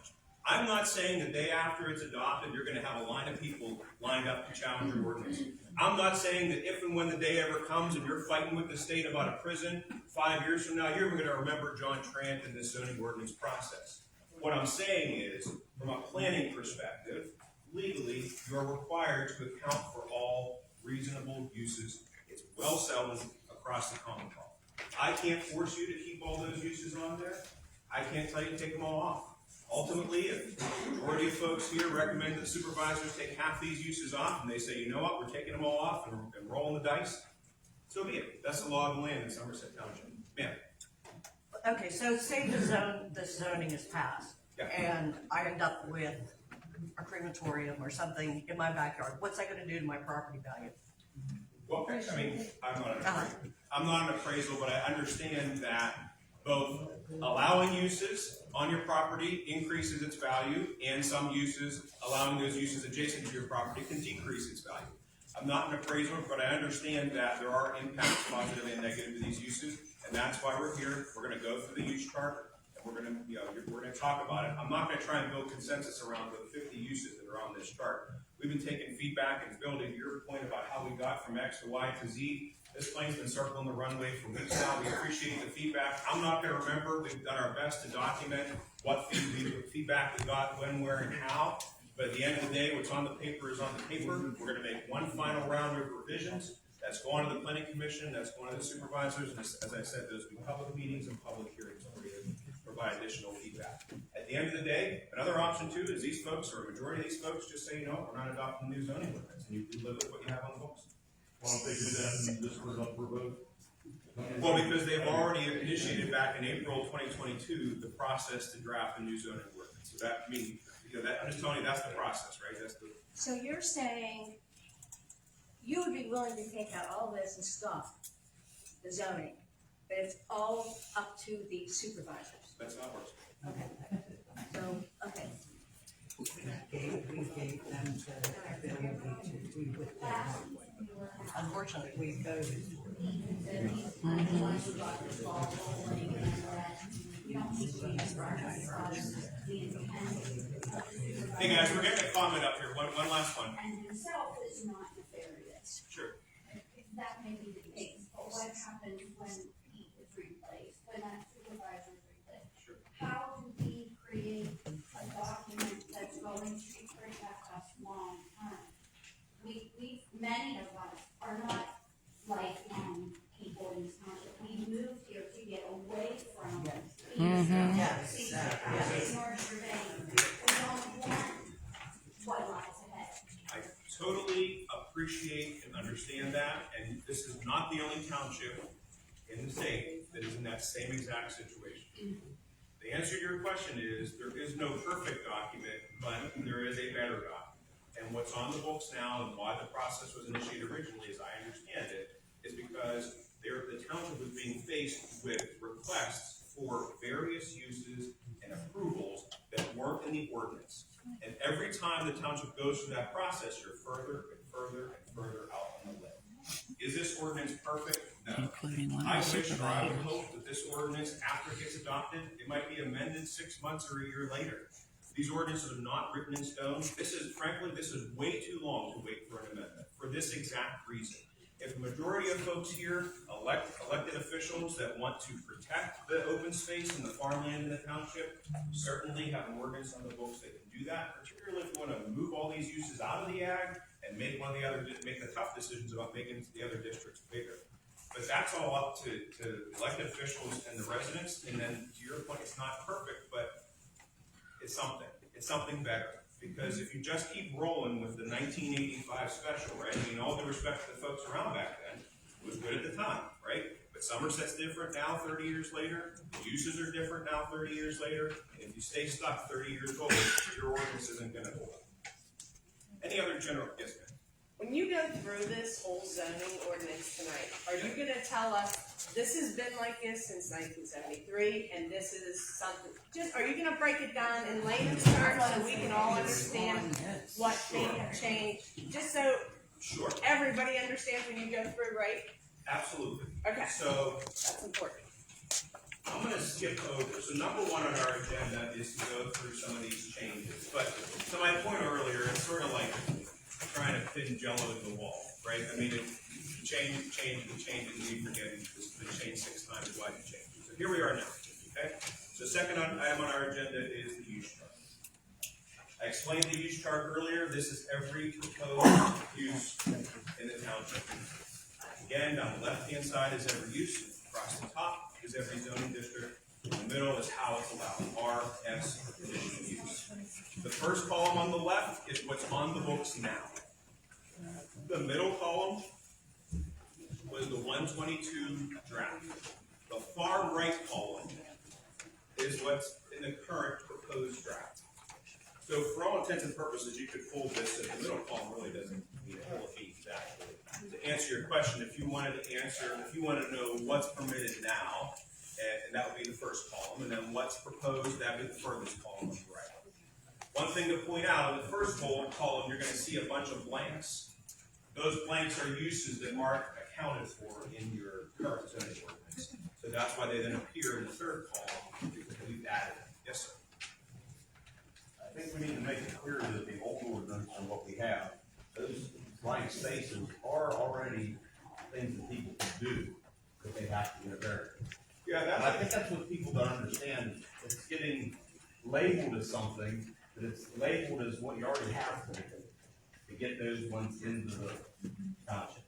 I'm not saying the day after it's adopted, you're gonna have a line of people lined up to challenge your ordinance. I'm not saying that if and when the day ever comes and you're fighting with the state about a prison 5 years from now, you're gonna remember John Trant in this zoning ordinance process. What I'm saying is, from a planning perspective, legally, you're required to account for all reasonable uses. It's well settled across the Commonwealth. I can't force you to keep all those uses on there. I can't tell you to take them all off. Ultimately, if the majority of folks here recommend that supervisors take half these uses off, and they say, you know what, we're taking them all off and rolling the dice, so be it. That's the law of the land in Somerset Township. Ma'am. Okay, so say the zoning is passed, Yeah. and I end up with a crematorium or something in my backyard. What's that gonna do to my property value? Well, I mean, I'm not an appraisal, but I understand that both allowing uses on your property increases its value, and some uses, allowing those uses adjacent to your property can decrease its value. I'm not an appraiser, but I understand that there are impacts, positive and negative, to these uses, and that's why we're here. We're gonna go through the use chart, and we're gonna talk about it. I'm not gonna try and build consensus around the 50 uses that are on this chart. We've been taking feedback and building your point about how we got from X to Y to Z. This plane's been circling the runway for weeks now. We appreciate the feedback. I'm not gonna remember. We've done our best to document what feedback we got, when, where, and how. But at the end of the day, what's on the paper is on the paper. We're gonna make one final round of revisions. That's going to the planning commission, that's going to the supervisors, and as I said, those will be public meetings and public hearings for you to provide additional feedback. At the end of the day, another option too is these folks, or a majority of these folks, just say, you know, we're not adopting the new zoning ordinance, and you live with what you have on the books. Why don't they do that and just put it up for a vote? Well, because they've already initiated back in April 2022, the process to draft a new zoning ordinance. So that means, I'm just telling you, that's the process, right? That's the. So you're saying you would be willing to take out all this and stop the zoning, but it's all up to the supervisors? That's not works. Okay. So, okay. We gave them the ability to do what they want. Unfortunately, we voted. Hey guys, we're getting a comment up here. One last one. And himself is not nefarious. Sure. That may be the case, but what happens when he is replaced, when that supervisor is replaced? Sure. How do we create a document that's going to protect us long term? Many of us are not lifelong people in this township. We moved here to get away from Yes. North Virginia. We don't want what lies ahead. I totally appreciate and understand that, and this is not the only township in the state that is in that same exact situation. The answer to your question is, there is no perfect document, but there is a better document. And what's on the books now, and why the process was initiated originally, as I understand it, is because the township was being faced with requests for various uses and approvals that weren't in the ordinance. And every time the township goes through that process, you're further and further and further out on the limb. Is this ordinance perfect? No. I wish, or I would hope that this ordinance, after it gets adopted, it might be amended 6 months or a year later. These ordinances are not written in stone. This is way too long to wait for an amendment, for this exact reason. If the majority of folks here, elected officials that want to protect the open space and the farmland in the township, certainly have an ordinance on the books that can do that, particularly if you want to move all these uses out of the ag and make the tough decisions about making the other districts bigger. But that's all up to elected officials and the residents, and then to your point, it's not perfect, but it's something better. Because if you just keep rolling with the 1985 special, right? I mean, all due respect to the folks around back then, it was good at the time, right? But Somerset's different now, 30 years later. The uses are different now, 30 years later. And if you stay stuck 30 years old, your ordinance isn't gonna hold. Any other general, yes, ma'am? When you go through this whole zoning ordinance tonight, are you gonna tell us, this has been like this since 1973, and this is something, just, are you gonna break it down in layman's terms so we can all understand what they have changed? Just so Sure, everybody understands when you go through, right? absolutely. Okay, So that's important. I'm gonna skip over. So number one on our agenda is to go through some of these changes. But to my point earlier, it's sort of like trying to pin jello in the wall, right? I mean, you change it, and you forget it's been changed 6 times. Why did you change it? So here we are now, okay? So second item on our agenda is the use chart. I explained the use chart earlier. This is every proposed use in the township. Again, down the left-hand side is every use. Across the top is every zoning district. In the middle is how it's allowed, RS for conditional use. The first column on the left is what's on the books now. The middle column was the 122 draft. The far right column is what's in the current proposed draft. So for all intents and purposes, you could fold this, and the middle column really doesn't need a whole feet exactly. To answer your question, if you wanted to know what's permitted now, and that would be the first column, and then what's proposed, that would be the furthest column on the right. One thing to point out, in the first column, you're going to see a bunch of blanks. Those blanks are uses that aren't accounted for in your current zoning ordinance. So that's why they then appear in the third column, because we've added them. Yes, sir? I think we need to make it clear that the old ordinance and what we have, those blank spaces are already things that people can do, but they have to get a variance. Yeah, And I think that's what people don't understand. It's getting labeled as something, that it's labeled as what you already have to do to get those ones into the township.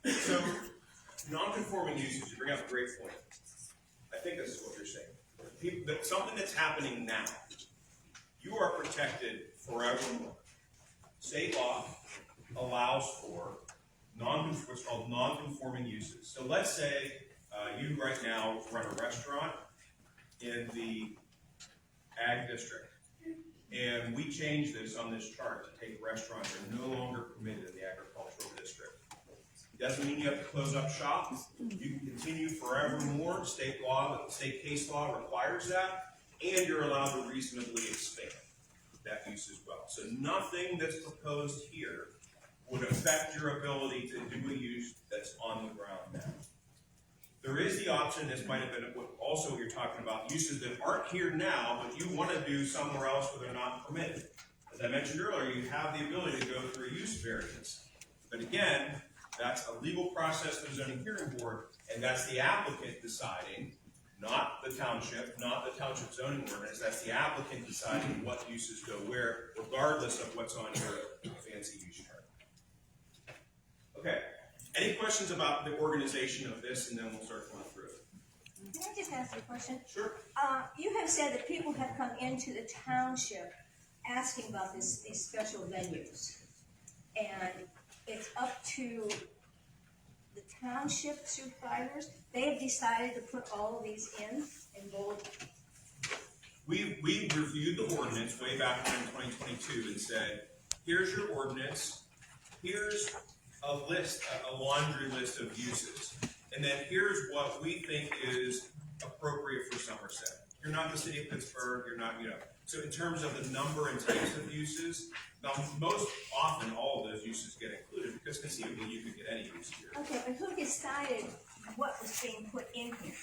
So, non-conforming uses, you bring up a great point. I think this is what you're saying. Something that's happening now, you are protected forevermore. State law allows for what's called non-conforming uses. So let's say you right now run a restaurant in the ag district, and we change this on this chart to take restaurants that are no longer permitted in the agricultural district. Doesn't mean you have to close up shop. You can continue forevermore. State case law requires that, and you're allowed to reasonably expand that use as well. So nothing that's proposed here would affect your ability to do a use that's on the ground now. There is the option, this might have been also what you're talking about, uses that aren't here now, but you want to do somewhere else where they're not permitted. As I mentioned earlier, you have the ability to go through a use variance. But again, that's a legal process to the zoning hearing board, and that's the applicant deciding, not the township, not the township zoning ordinance. That's the applicant deciding what uses go where, regardless of what's on your fancy use chart. Okay. Any questions about the organization of this, and then we'll start going through it. Can I just ask you a question? Sure. You have said that people have come into the township asking about these special venues. And it's up to the township supervisors. They have decided to put all of these in bold. We reviewed the ordinance way back in 2022 and said, here's your ordinance, here's a laundry list of uses, and then here's what we think is appropriate for Somerset. You're not the city of Pittsburgh, you're not, so in terms of the number and types of uses, now most often all of those uses get included because conceivably you could get any use here. Okay, but who decided what was being put in here?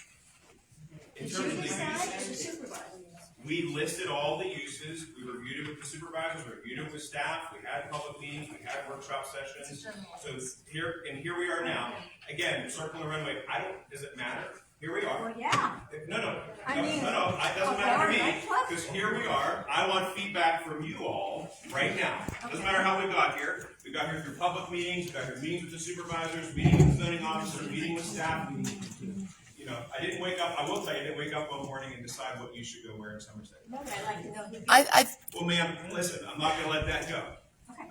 In Did terms you of the decide or the uses, supervisor? we listed all the uses, we reviewed it with the supervisors, we reviewed it with staff, we had public meetings, we had workshop sessions. So here we are now. Again, circling the runway, does it matter? Here we are. Well, yeah. No, it doesn't a matter to me, nightclub? because here we are. I want feedback from you all right now. Doesn't matter how we got here. We got here through public meetings, we got here meetings with the supervisors, meeting with the zoning officer, meeting with staff, enough. I didn't wake up, I will tell you, I didn't wake up one morning and decide what you should go wear in Somerset. No, but I'd like to know who. Well, ma'am, listen, I'm not gonna let that go.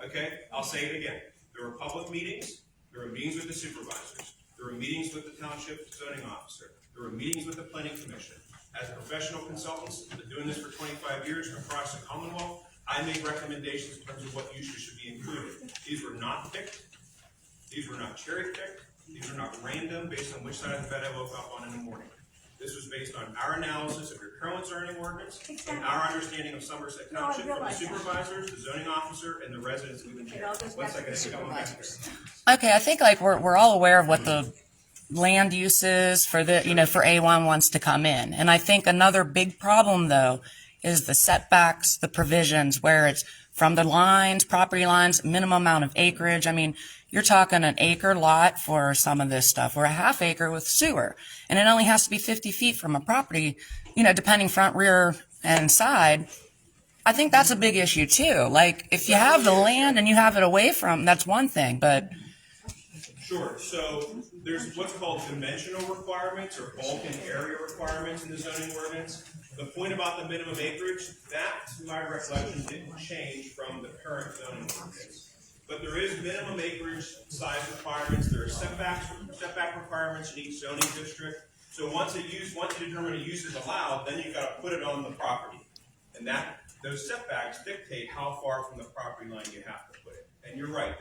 Okay? I'll say it again. There were public meetings, there were meetings with the supervisors, there were meetings with the township zoning officer, there were meetings with the planning commission. As professional consultants, I've been doing this for 25 years across the Commonwealth. I make recommendations in terms of what uses should be included. These were not picked. These were not cherry-picked. These were not random based on which side of the bed I woke up on in the morning. This was based on our analysis of your current zoning ordinance and our understanding of Somerset Township from the supervisors, the zoning officer, and the residents we've been here. One second, Okay, I think like we're all aware of what the land use is for the, for A1 wants to come in. And I think another big problem though is the setbacks, the provisions where it's from the lines, property lines, minimum amount of acreage. I mean, you're talking an acre lot for some of this stuff, or a half acre with sewer. And it only has to be 50 feet from a property, depending front, rear, and side. I think that's a big issue too. Like, if you have the land and you have it away from, that's one thing, but. Sure, so there's what's called dimensional requirements or bulk and area requirements in the zoning ordinance. The point about the minimum acreage, that, to my recollection, didn't change from the current zoning ordinance. But there is minimum acreage size requirements, there are setback requirements in each zoning district. So once you determine a use is allowed, then you've got to put it on the property. And those setbacks dictate how far from the property line you have to put it. And you're right,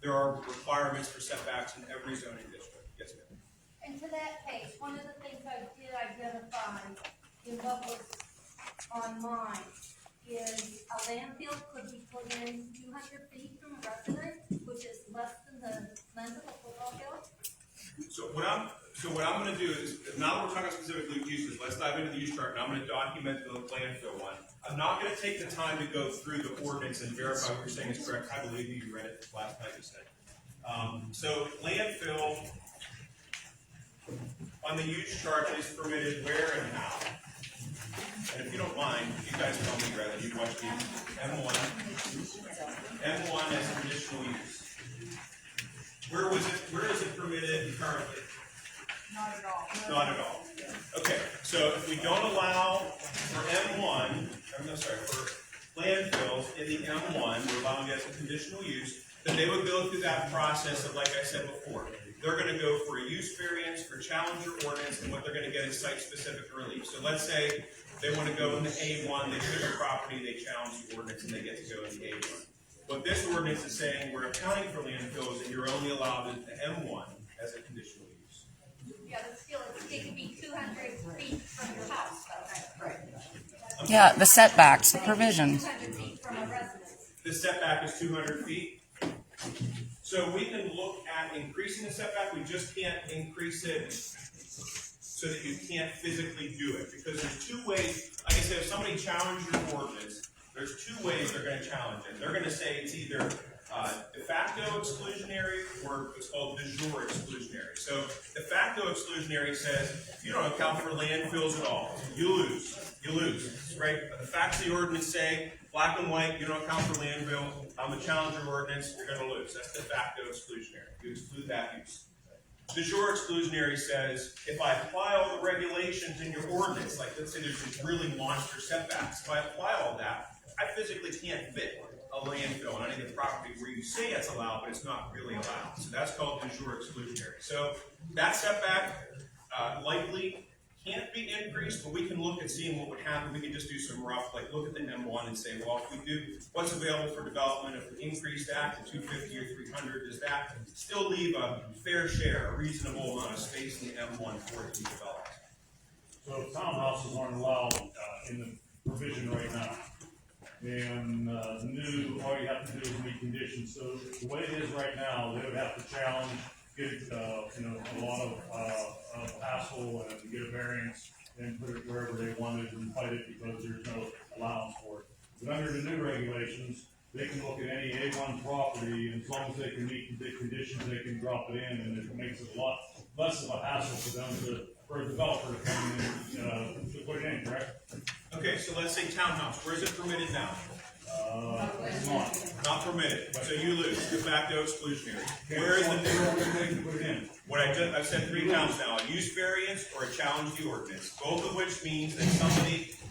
there are requirements for setbacks in every zoning district. Yes, ma'am. And to that case, one of the things I did identify in what was on mine is a landfill could be put in 200 feet from a residence, which is less than the length of a football field. So what I'm going to do is, now that we're talking specifically uses, let's dive into the use chart, and I'm going to document the landfill one. I'm not going to take the time to go through the ordinance and verify what you're saying is correct. I believe you read it last night, you said. So landfill on the use chart is permitted where and how. And if you don't mind, you guys tell me rather, you watch the M1 as conditional use. Where is it permitted currently? Not at all. Not at all. Okay, so if we don't allow for for landfills in the M1, we're allowing it as a conditional use, then they would go through that process of, like I said before, they're going to go for a use variance, for challenger ordinance, and what they're going to get is site-specific relief. So let's say they want to go in the A1, they took a property, they challenge the ordinance, and they get to go in the A1. What this ordinance is saying, we're accounting for landfills, and you're only allowed in the M1 as a conditional use. Yeah, but still, it can be 200 feet from your house, though. Right. Yeah, the setbacks, the provisions. 200 feet from a residence. The setback is 200 feet. So we can look at increasing the setback, we just can't increase it so that you can't physically do it. Because there's two ways, like I said, if somebody challenges your ordinance, there's two ways they're going to challenge it. They're going to say it's either de facto exclusionary or what's called de jure exclusionary. So de facto exclusionary says if you don't account for landfills at all, you lose. You lose, right? The facts of the ordinance say black and white, you don't account for landfill. I'm a challenger ordinance, you're going to lose. That's de facto exclusionary. You exclude that use. De jure exclusionary says if I apply all the regulations in your ordinance, like let's say there's these really monster setbacks, if I apply all that, I physically can't fit a landfill on any of the property where you say it's allowed, but it's not really allowed. So that's called de jure exclusionary. So that setback likely can't be increased, but we can look at seeing what would happen. We can just do some rough, like look at the M1 and say, well, if we do what's available for development, if we increase that to 250 or 300, does that still leave a fair share, a reasonable amount of space in the M1 for it to be developed? So townhouses aren't allowed in the provision right now. And the new, all you have to do is meet conditions. So the way it is right now, they would have to challenge, get a lot of hassle and get a variance and put it wherever they wanted and fight it because there's no allowance for it. But under the new regulations, they can look at any A1 property, and as long as they can meet the conditions, they can drop it in, and it makes it a lot less of a hassle for them for a developer to come in and to put it in, correct? Okay, so let's say townhouse. Where is it permitted now? Not permitted, so you lose, de facto exclusionary. Where is the new? Put it in. What I've said 3 times now, a use variance or a challenge to the ordinance, both of which means that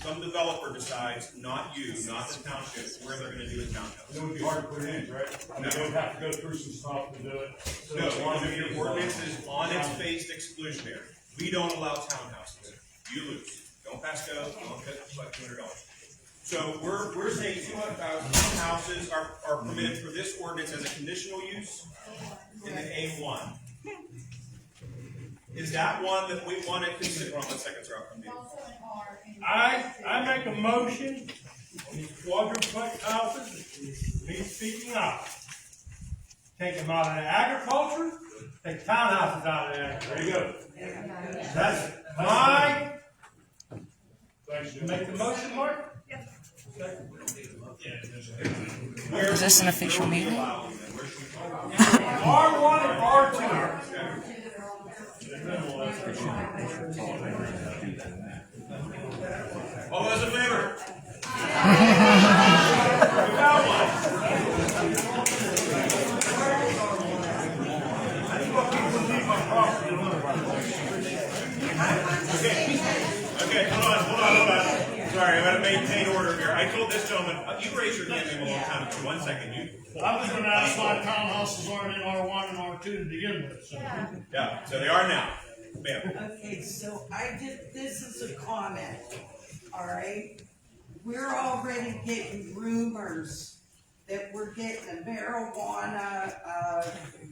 some developer decides, not you, not the township, where they're gonna do a townhouse. It would be hard to put it in, right? I mean, they would have to go through some stuff to do it. So No, as long as your it's, ordinance is on its face exclusionary. We don't allow townhouses. You lose. Don't pass go, don't pay like $200. So we're saying 200,000 houses are permitted for this ordinance as a conditional use in the A1. Is that one that we want to consider? Hold on 1 second, sir. I'll come to you. I make a motion, these quadruplex houses, be speaking out. Take them out of the agriculture, take townhouses out of there, there you go. That's my, thanks, Jim. make the motion, Mark? Is this an official meeting? R1 and R2. All those in favor? Okay, hold on. Sorry, I'm gonna maintain order here. I told this gentleman, you raised your hand a long time ago. 1 second, I was gonna ask why townhouses aren't in R1 and R2 to begin with, so. Yeah, so they are now. Ma'am. Okay, so this is a comment, all right? We're already getting rumors that we're getting a marijuana,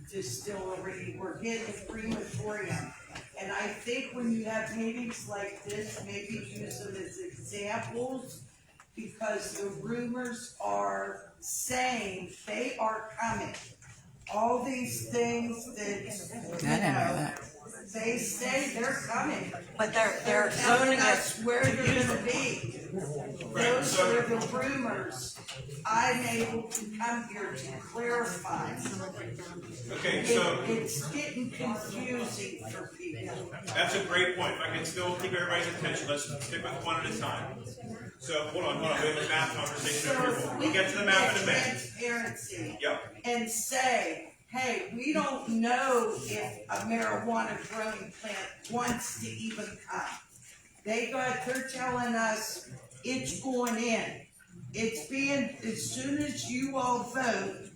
distillery, we're getting a crematorium. And I think when you have meetings like this, maybe use them as examples, because the rumors are saying they are coming. All these things that, I didn't know that. they say they're coming. But they're Telling us where they're gonna be. Those are the rumors. I'm able to come here to clarify. Okay, so It's getting confusing for people. that's a great point. If I can still keep everybody's attention, let's stick with one at a time. So hold on. We have a map conversation over here. We'll get to the map in a minute. Transparency. Yep. And say, hey, we don't know if a marijuana growing plant wants to even come. They're telling us it's going in. It's being, as soon as you all vote,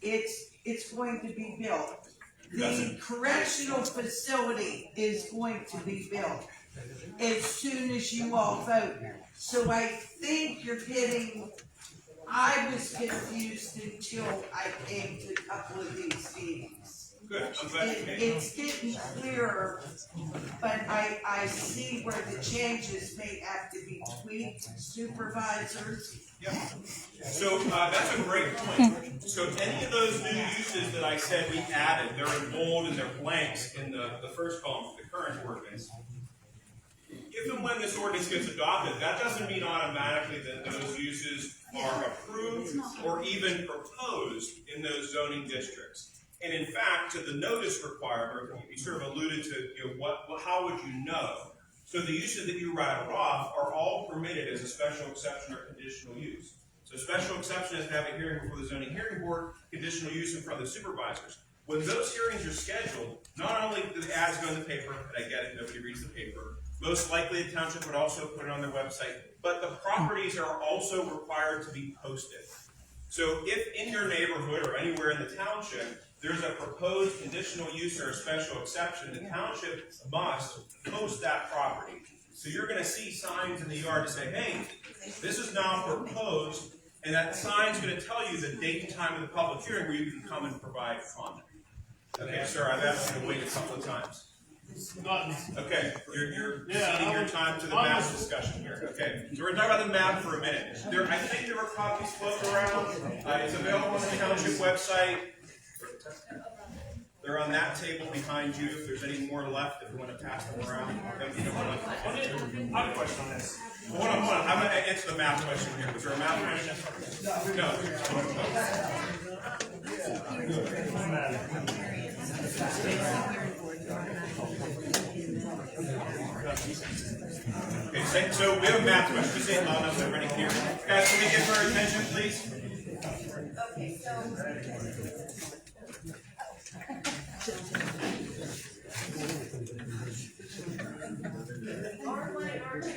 it's going to be built. The correctional facility is going to be built as soon as you all vote. So I think you're getting, I was confused until I came to a couple of these meetings. Good. I'm glad you came. It's getting clearer, but I see where the changes may have to be tweaked, supervisors. Yep. So that's a great point. So any of those new uses that I said we added, they're in bold and they're blanks in the first column for the current ordinance. If and when this ordinance gets adopted, that doesn't mean automatically that those uses are approved or even proposed in those zoning districts. And in fact, to the notice requirement, you sort of alluded to, how would you know? So the uses that you rattled off are all permitted as a special exception or conditional use. So special exception is to have a hearing before the zoning hearing board, conditional use in front of the supervisors. When those hearings are scheduled, not only do the ads go in the paper, and I get it, nobody reads the paper, most likely the township would also put it on their website, but the properties are also required to be posted. So if in your neighborhood or anywhere in the township, there's a proposed conditional use or a special exception, the township must post that property. So you're gonna see signs in the yard to say, hey, this is now proposed, and that sign's gonna tell you the date and time of the public hearing where you can come and provide comment. Okay, sir, I've asked you to wait a couple of times. Okay, you're ceding your time to the map discussion here. Okay, so we're gonna talk about the map for a minute. I think there were copies floating around. It's available on the township website. They're on that table behind you. If there's any more left, if you want to pass them around. I have a question on this. Hold on. I'm going to answer the map question here. Was there a map question? No. Okay, so we have a math question. Just say it loud enough so everybody can hear. Guys, can we get her attention, please? Okay, so. R1 and R2.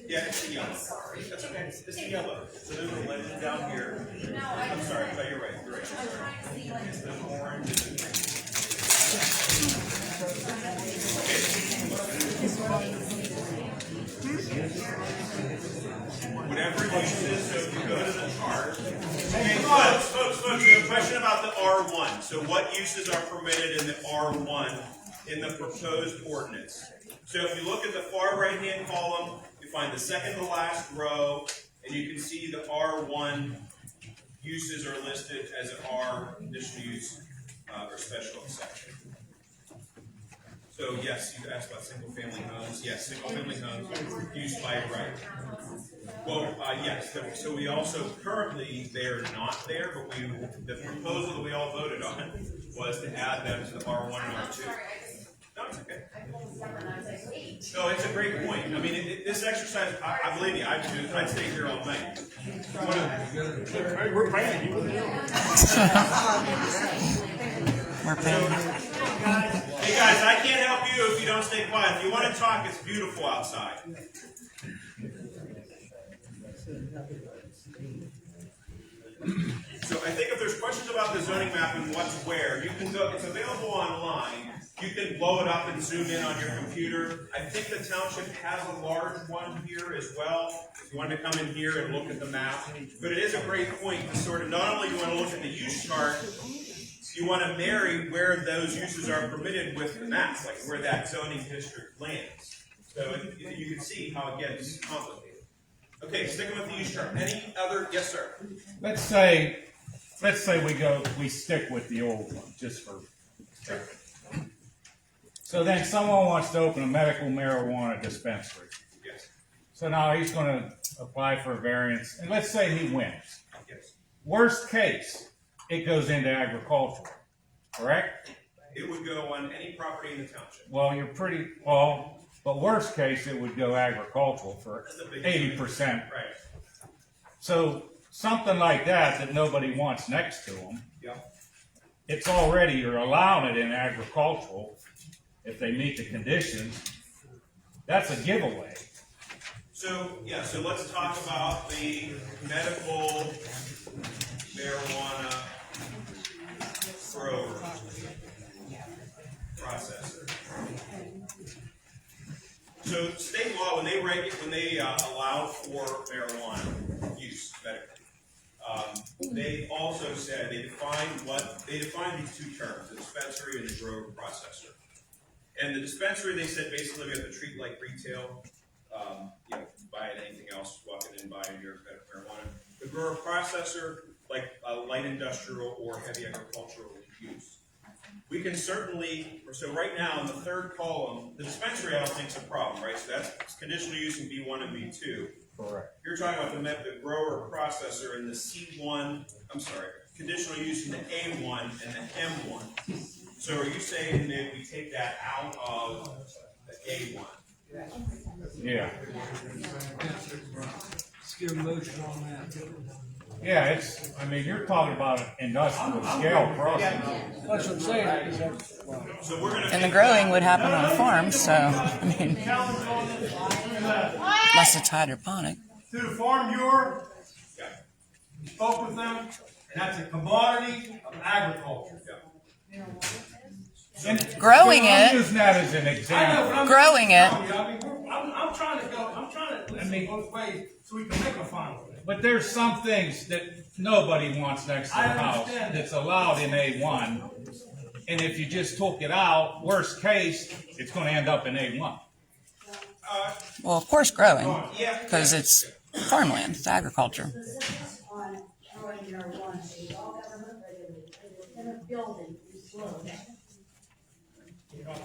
Yeah, it's the yellow. That's okay. It's the yellow. So there's a legend down here. I'm sorry. No, you're right. You're right. It's the orange and the green. Whatever it is, so if you go to the chart. Okay, folks, we have a question about the R1. So what uses are permitted in the R1 in the proposed ordinance? So if you look at the far right-hand column, you find the second to last row, and you can see the R1 uses are listed as an R conditional use or special exception. So yes, you asked about single-family homes. Yes, single-family homes used by right. Well, yes. So we also currently they're not there, but the proposal that we all voted on was to add them to the R1 and R2. No, it's okay. No, it's a great point. I mean, this exercise, I believe me, I'd stay here all night. We're paying you. We're paying. Hey guys, I can't help you if you don't stay quiet. If you want to talk, it's beautiful outside. So I think if there's questions about the zoning map and what's where, you can go, it's available online. You can blow it up and zoom in on your computer. I think the township has a large one here as well. If you want to come in here and look at the map. But it is a great point to sort of, not only you want to look at the use chart, you want to marry where those uses are permitted with the map, like where that zoning district lands. So you can see how it gets complicated. Okay, sticking with the use chart. Any other? Yes, sir. Let's say we stick with the old one, just for. Sure. So then someone wants to open a medical marijuana dispensary. Yes. So now he's gonna apply for a variance, and let's say he wins. Yes. Worst case, it goes into agricultural, correct? It would go on any property in the township. Well, but worst case, it would go agricultural for 80%. Right. So something like that nobody wants next to them. Yeah. It's already, you're allowing it in agricultural if they meet the conditions. That's a giveaway. So, yeah, so let's talk about the medical marijuana grower processor. So state law, when they allow for marijuana use medically, they also said they defined these two terms, the dispensary and the grower processor. And the dispensary, they said basically we have to treat like retail, buying anything else, walking in buying your marijuana. The grower processor, like light industrial or heavy agricultural use. We can certainly, so right now in the third column, the dispensary I don't think is a problem, right? So that's conditional use in B1 and B2. Correct. You're talking about the grower processor in the conditional use in the A1 and the M1. So are you saying that we take that out of the A1? Yeah. Let's get a motion on that. Yeah, you're talking about an industrial scale process. That's what I'm saying. So we're gonna. And the growing would happen on a farm, so, unless it's hydroponic. To the farm bureau, spoke with them, that's a commodity of agriculture. And Growing I'm it. using that as an example. Growing it. I'm trying to both ways so we can make a final. But there's some things that nobody wants next to the house understand that's allowed in A1. And if you just took it out, worst case, it's going to end up in A1. Well, of course, growing, Yeah. because it's farmland, it's agriculture. On growing marijuana, it's all government regulated, it's in a building, it's slow.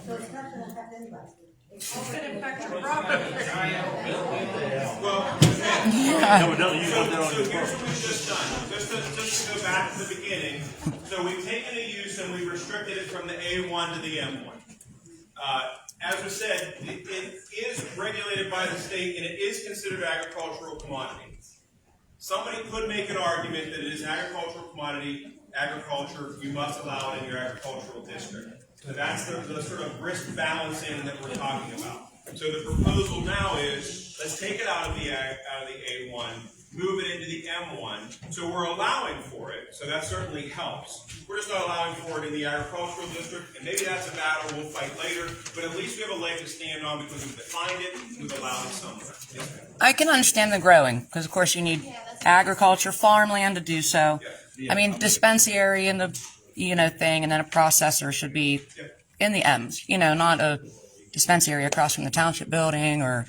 So it's not gonna affect anybody. It's gonna affect your property. Well, Yeah. so here's what we've just done, just to go back to the beginning. So we've taken a use and we've restricted it from the A1 to the M1. As was said, it is regulated by the state and it is considered agricultural commodity. Somebody could make an argument that it is agricultural commodity, agriculture, you must allow it in your agricultural district. So that's the sort of risk balancing that we're talking about. So the proposal now is, let's take it out of the A1, move it into the M1. So we're allowing for it, so that certainly helps. We're just not allowing for it in the agricultural district, and maybe that's a battle we'll fight later, but at least we have a leg to stand on because we've defined it, we've allowed it somewhere. I can understand the growing, because of course you need agriculture, farmland to do so. I mean, dispensary and the, thing, and then a processor should be in the M's, not a dispensary across from the township building or,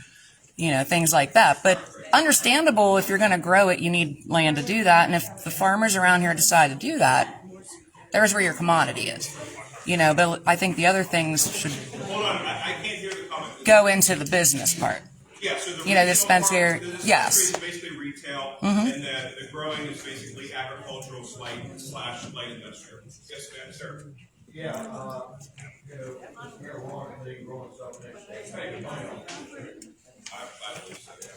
things like that. But understandable, if you're going to grow it, you need land to do that. And if the farmers around here decide to do that, there's where your commodity is. But I think the other things should Hold on, I can't hear the comment. go into the business part. Yeah, so the dispensary, yes. is basically retail, and the growing is basically agricultural / light industrial. Yes, ma'am, sir. Yeah, marijuana, they grow stuff next day. Make money on it. I believe so, yeah.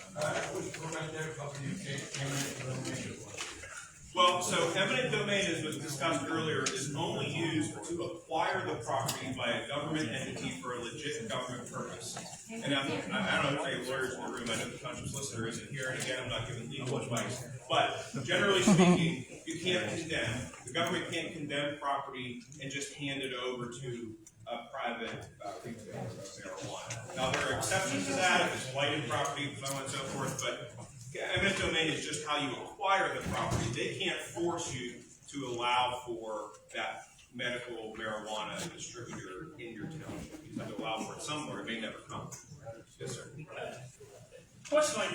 What's the permit there, company, Well, so eminent domain, as was discussed earlier, is only used to acquire the property by a government entity for a legit government purpose. And I don't know if any lawyers in the room, I know the township solicitor isn't here, and again, I'm not giving legal advice. But generally speaking, you can't condemn, the government can't condemn property and just hand it over to a private retailer of marijuana. Now, there are exceptions to that, if it's blighted property, so on and so forth, but eminent domain is just how you acquire the property. They can't force you to allow for that medical marijuana distributor in your township. You have to allow for it somewhere. It may never come. Yes, sir. Question like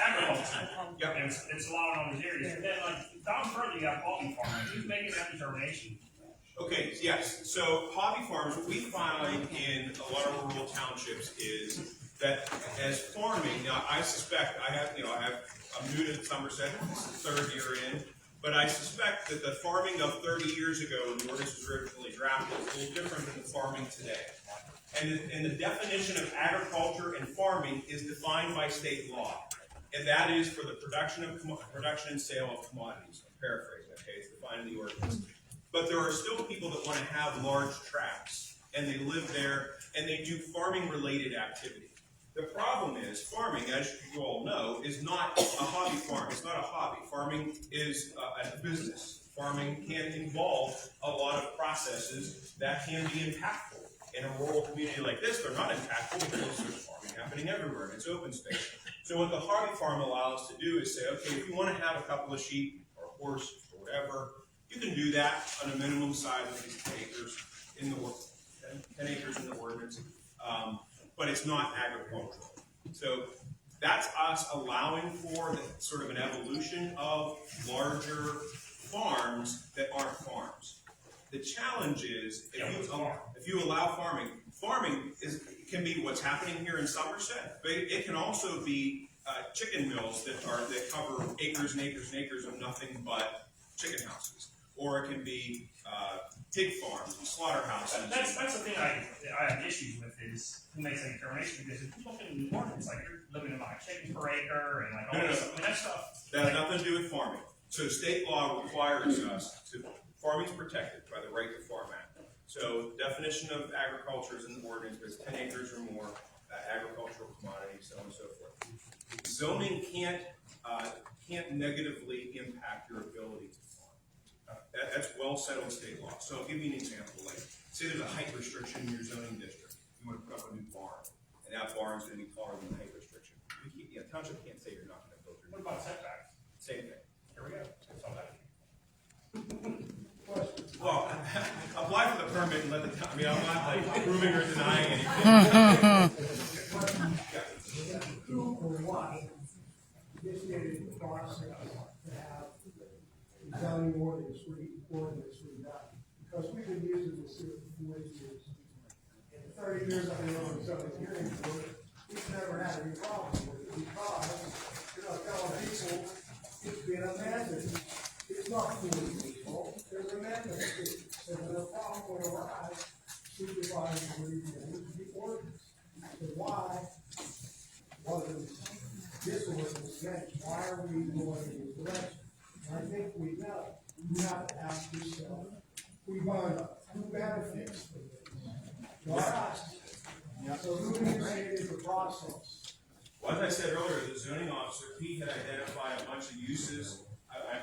agriculture. Yep. And it's allowed on these areas. And then down further you have hobby farming. Who's making that determination? Okay, yes. So hobby farms, what we find in a lot of rural townships is that as farming, now I suspect I'm new to Somerset, this is the 3rd year in, but I suspect that the farming of 30 years ago when the ordinance was originally drafted is a little different than the farming today. And the definition of agriculture and farming is defined by state law. And that is for the production and sale of commodities. I'm paraphrasing, okay? It's defined in the ordinance. But there are still people that want to have large tracts, and they live there, and they do farming-related activity. The problem is, farming, as you all know, is not a hobby farm. It's not a hobby. Farming is a business. Farming can involve a lot of processes that can be impactful. In a rural community like this, they're not impactful because there's farming happening everywhere, and it's open space. So what the hobby farm allows us to do is say, okay, if you want to have a couple of sheep or a horse or whatever, you can do that on a minimum size of these 10 acres in the 10 acres in the ordinance. But it's not agricultural. So that's us allowing for sort of an evolution of larger farms that aren't farms. The challenge is if you allow farming can be what's happening here in Somerset, but it can also be chicken mills that cover acres and acres and acres of nothing but chicken houses, or it can be pig farms and slaughterhouses. That's the thing I have issues with is who makes that determination, because if you look in the ordinance, like you're living in like chickens per acre and like all this stuff, I mean, that stuff. That has nothing to do with farming. So state law requires us to, farming's protected by the Right to Farm Act. So definition of agriculture is in the ordinance, but it's 10 acres or more, agricultural commodities, so on and so forth. Zoning can't negatively impact your ability to farm. That's well settled state law. So I'll give you an example. Like, say there's a height restriction in your zoning district. You want to put up a new barn, and that barn's going to be taller than the height restriction. Township can't say you're not going to go through. What about setbacks? Same thing. Here we go. That's all that. Well, apply for the permit and let the town, I'm not like proving or denying anything. Who or what initiated the process to have the zoning ordinance redone? Because we've been using this here for 40 years. And the 30 years I've been on the zoning hearing board, we've never had any problems with it, because you're not telling people it's been amended. It's not for people, there's amendments, so no problem will arise, supervisors will review the ordinance. So why wasn't this ordinance meant? Why are we going in this direction? And I think we know, you have to ask yourself, we want who benefits from this? Not us. So who initiated the process? Well, as I said earlier, the zoning officer, he had identified a bunch of uses.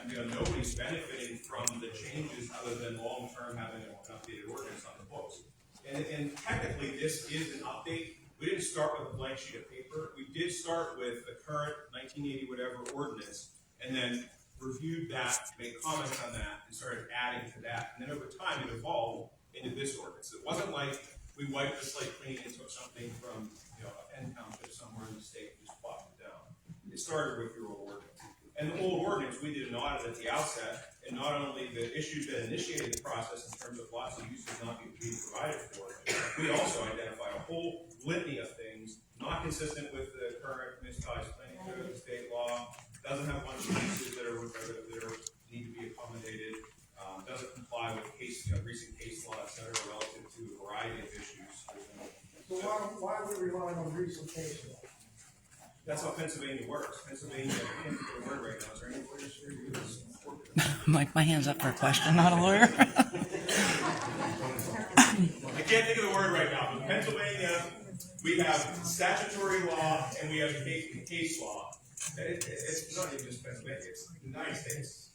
Nobody's benefiting from the changes other than long-term having an updated ordinance on the books. And technically, this is an update. We didn't start with a blank sheet of paper. We did start with the current 1980 whatever ordinance, and then reviewed that, made comments on that, and started adding to that. And then over time, it evolved into this ordinance. It wasn't like we wiped the slate clean and took something from a Penn Township somewhere in the state and just plopped it down. It started with your old ordinance. And the old ordinance, we did an audit at the outset, and not only the issues that initiated the process in terms of lots of uses not being provided for, we also identified a whole litany of things not consistent with the current municipalized planning code, state law, doesn't have a bunch of uses that need to be accommodated, doesn't comply with recent case law, et cetera, relative to a variety of issues. So why are we relying on recent case law? That's how Pennsylvania works. Pennsylvania, I can't think of the word right now. Is there any lawyers here? Mike, my hand's up for a question, not a lawyer. I can't think of the word right now, but Pennsylvania, we have statutory law and we have case law. It's not even just Pennsylvania, it's the United States.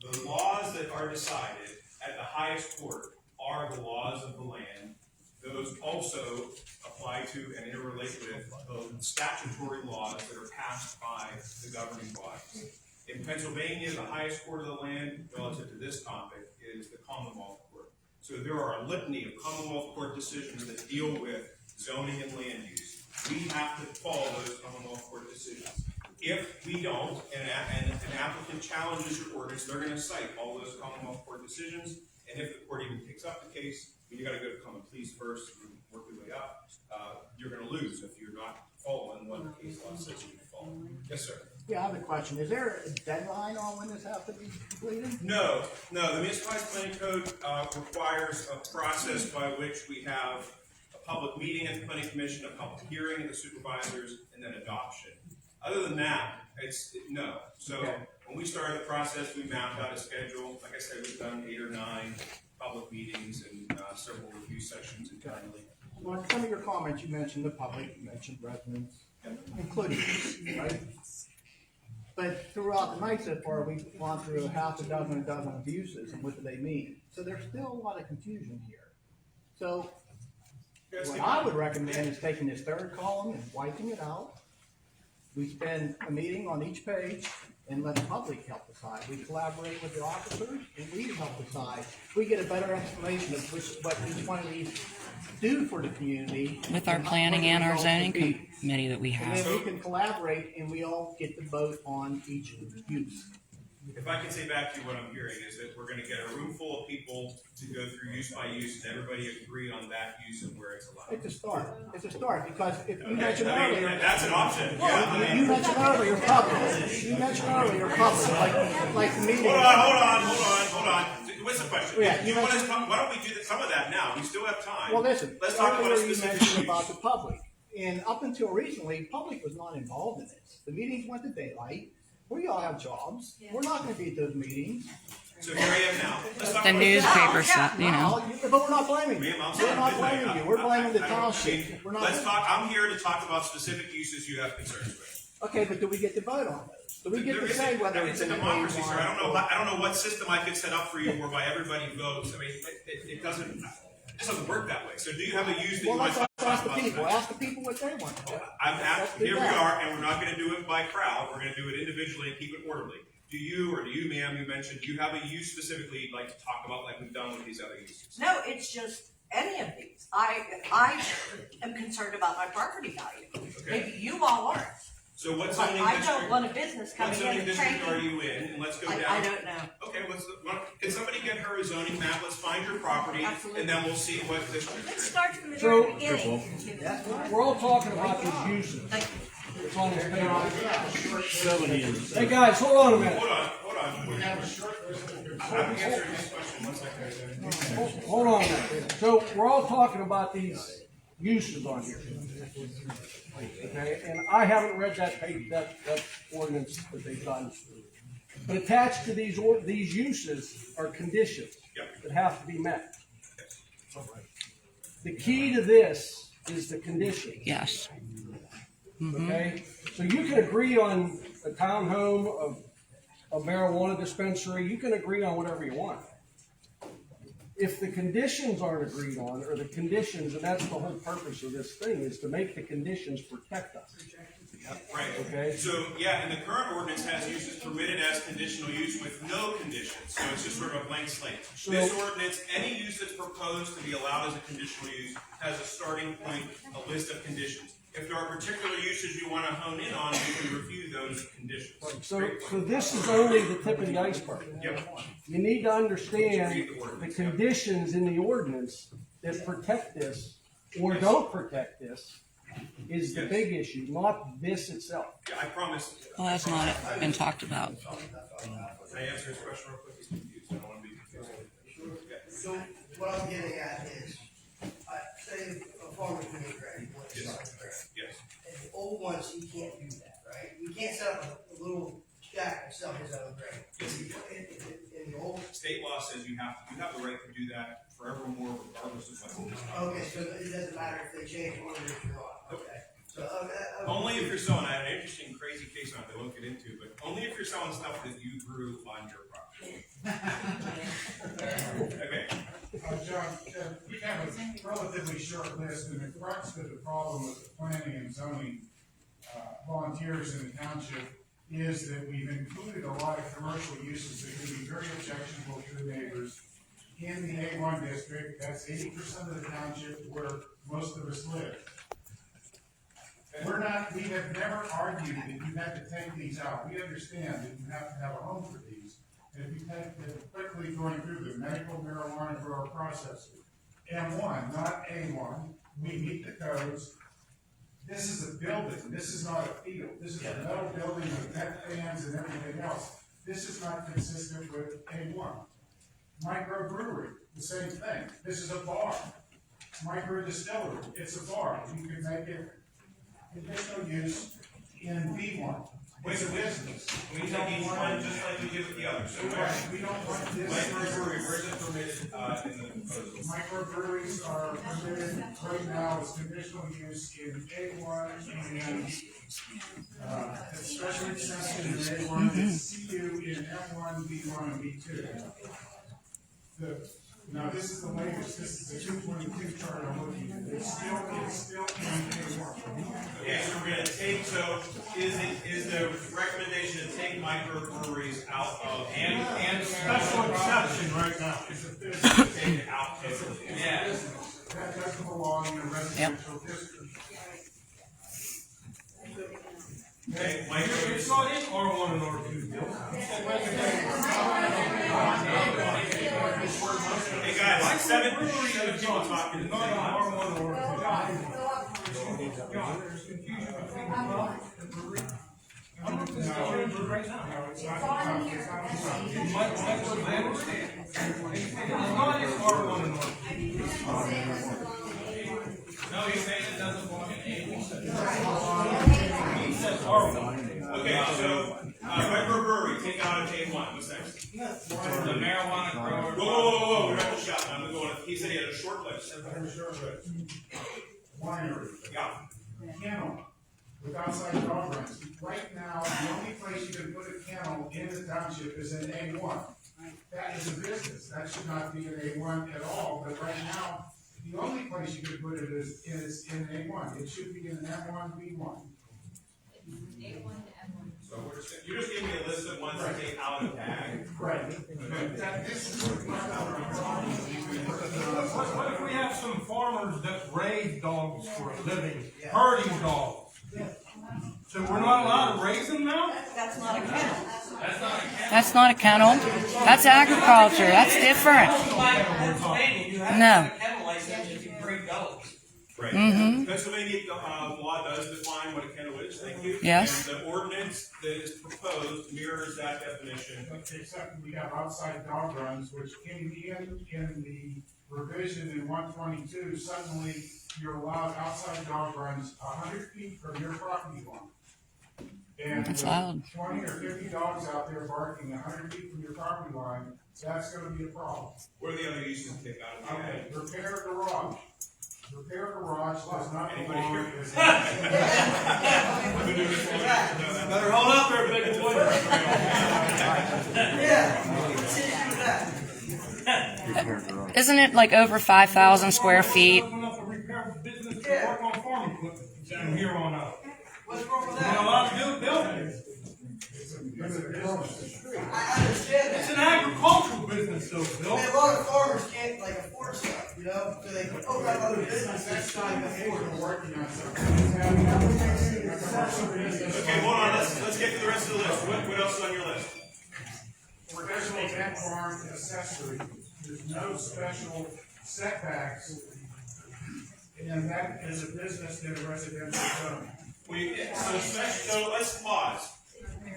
The laws that are decided at the highest court are the laws of the land. Those also apply to and interrelate with the statutory laws that are passed by the governing bodies. In Pennsylvania, the highest court of the land relative to this topic is the Commonwealth Court. So there are a litany of Commonwealth Court decisions that deal with zoning and land use. We have to follow those Commonwealth Court decisions. If we don't, and an applicant challenges your ordinance, they're going to cite all those Commonwealth Court decisions. And if the court even takes up the case, you got to go to common pleas first and work your way up. You're going to lose if you're not following what the case law says you can follow. Yes, sir. Yeah, I have a question. Is there a deadline on when this has to be completed? No. The municipalized planning code requires a process by which we have a public meeting at the planning commission, a public hearing of the supervisors, and then adoption. Other than that, it's no. So when we started the process, we mapped out a schedule. Like I said, we've done 8 or 9 public meetings and several review sessions internally. Well, in some of your comments, you mentioned the public, you mentioned residents, including us, right? But throughout the night so far, we've gone through a half a dozen of uses, and what do they mean? So there's still a lot of confusion here. So what I would recommend is taking this third column and wiping it out. We spend a meeting on each page and let the public help decide. We collaborate with the officers and we help decide. We get a better explanation of what each one of these do for the community. With our planning and our zoning committee that we And have. then we can collaborate and we all get to vote on each use. If I can say back to you what I'm hearing is that we're going to get a room full of people to go through use by use and everybody agree on that use and where it's allowed. It's a start. It's a start because if you mentioned earlier. That's an option. You mentioned earlier public. You mentioned earlier public, like the meeting. Hold on. What's the question? Yeah, Why don't we do some of that now? We still have time. Well, listen. Let's talk about a earlier specific you mentioned use. about the public, and up until recently, public was not involved in this. The meetings went to daylight. We all have jobs. We're not going to be at those meetings. So here I am now. Let's talk The about newspaper stuff, you know. But we're not blaming you. We're not blaming you. We're blaming the township. We're not. Let's talk. I'm here to talk about specific uses you have concerns with. Okay, but do we get to vote on those? Do we get to say whether it's a democracy, sir. I don't know what system I could set up for you whereby everybody votes. I mean, it doesn't work that way. So do you have a use that you want to talk about? Ask the people. Ask the people what they want. Here we are, and we're not going to do it by crowd. We're going to do it individually and keep it orderly. Do you, ma'am, you mentioned, do you have a use specifically you'd like to talk about like we've done with these other uses? No, it's just any of these. I am concerned about my property value. Okay. Maybe you all aren't. So what But zoning I district? don't want a business coming What in zoning and district trading. are you in? And let's go down. I don't know. Okay, can somebody get her through a zoning map, let's find your property, and then we'll see what district. Let's start from the So- very beginning. We're all talking about these uses. It's on this page. Hey guys, hold on a minute. Hold on. We have a short list of. I'm answering this question, one second. Hold on a minute. So we're all talking about these uses on here. Okay, and I haven't read that page, that ordinance that they've done. But attached to these uses are conditions that have to be met. The key to this is the condition. Yes. Okay, so you can agree on a townhome, a marijuana dispensary, you can agree on whatever you want. If the conditions aren't agreed on, or the conditions, and that's the whole purpose of this thing, is to make the conditions protect us. Right. Okay. So, yeah, and the current ordinance has uses permitted as conditional use with no conditions. So it's just sort of a blank slate. So- This ordinance, any use that's proposed to be allowed as a conditional use has a starting point, a list of conditions. If there are particular uses you want to hone in on, you can review those conditions. So this is only the tip of the iceberg. Yep. You need to understand the conditions in the ordinance that protect this, or don't protect this, is the big issue, not this itself. Yeah, I promise. Well, that's not been talked about. Can I answer his question real quick? He's confused. I don't want to be confused. So what I'm getting at is, say a farmer's doing grass, Yes. and the old ones, you can't do that, right? You can't set up a little shack and sell his own grain. In the old. State law says you have the right to do that forevermore, regardless of what's in this. Okay, so it doesn't matter if they change orders or not, okay? So, Only if you're selling, I had an interesting, crazy case on it I won't get into, but only if you're selling stuff that you grew on your property. Okay. John, we have a relatively short list, and the crux of the problem with the planning and zoning volunteers in the township is that we've included a lot of commercial uses that can be very objectionable to the neighbors. In the A1 district, that's 80% of the township where most of us live. We have never argued that you have to take these out. We understand that you have to have a home for these. And if you take them quickly going through the medical marijuana grower processor, M1, not A1, we meet the codes. This is a building, this is not a field. This is a metal building with net fans and everything else. This is not consistent with A1. Microbrewery, the same thing. This is a bar. Micro distillery, it's a bar. You can make it conditional use in B1. It's a business. We take each one just like we did with the others. So We don't want this. microbrewery, where's it permitted in the proposal? Microbreweries are permitted right now as conditional use in A1 and, special exception in A1, it's CU in M1, B1, and B2. Now, this is the latest, this is the 222 chart I'm looking at. It's still in A1. Okay, so we're gonna take, so is the recommendation to take microbreweries out of? And special exception right now. Take it out totally. Yeah. That doesn't belong in a residential district. Okay, It's not in R1 and R2. Hey guys, seven people talking. Not in R1 or R2. John, there's confusion between the law and brewery. I'm looking at the right now. No, it's not. That's what I understand. It's not in R1 and R2. No, he's saying it doesn't belong in A1. He says R1. Okay, so, microbrewery, take out of A1, what's next? The marijuana grower. Whoa, we're not shot, I'm going, he said he had a short list. Winery. Yeah. Kennel with outside dog runs. Right now, the only place you can put a kennel in the township is in A1. That is a business. That should not be in A1 at all, but right now, the only place you can put it is in A1. It should be in M1, B1. So you're just giving me a list of ones to take out of ag. Right. This is What if we have some farmers that raise dogs for a living, herding dogs? So we're not allowed to raise them now? That's not a kennel. That's not a kennel. That's agriculture. That's different. No. Right. Mhm. Pennsylvania law does define what a kennel is, thank you. Yes. And the ordinance that is proposed mirrors that definition. Except we have outside dog runs, which in the revision in 122, suddenly you're allowed outside dog runs 100 feet from your property line. And That's with loud. 20 or 50 dogs out there barking 100 feet from your property line, that's gonna be a problem. What are the other uses to take out of the Okay, repair garage. Repair garage does not Anybody belong here? as Better hold up there, big boy. Isn't it like over 5,000 square feet? Work on farming equipment down here on out. What's wrong with Not that? allowed to do buildings. I understand It's that. an agricultural business though, I Bill. mean, a lot of farmers can't like afford stuff, you know, so they open up other businesses trying to afford it. working on something. Okay, hold on, let's get to the rest of the list. What else is on your list? Traditional event barn accessory, there's no special setbacks. And that is a business in a residential zone. So let's pause.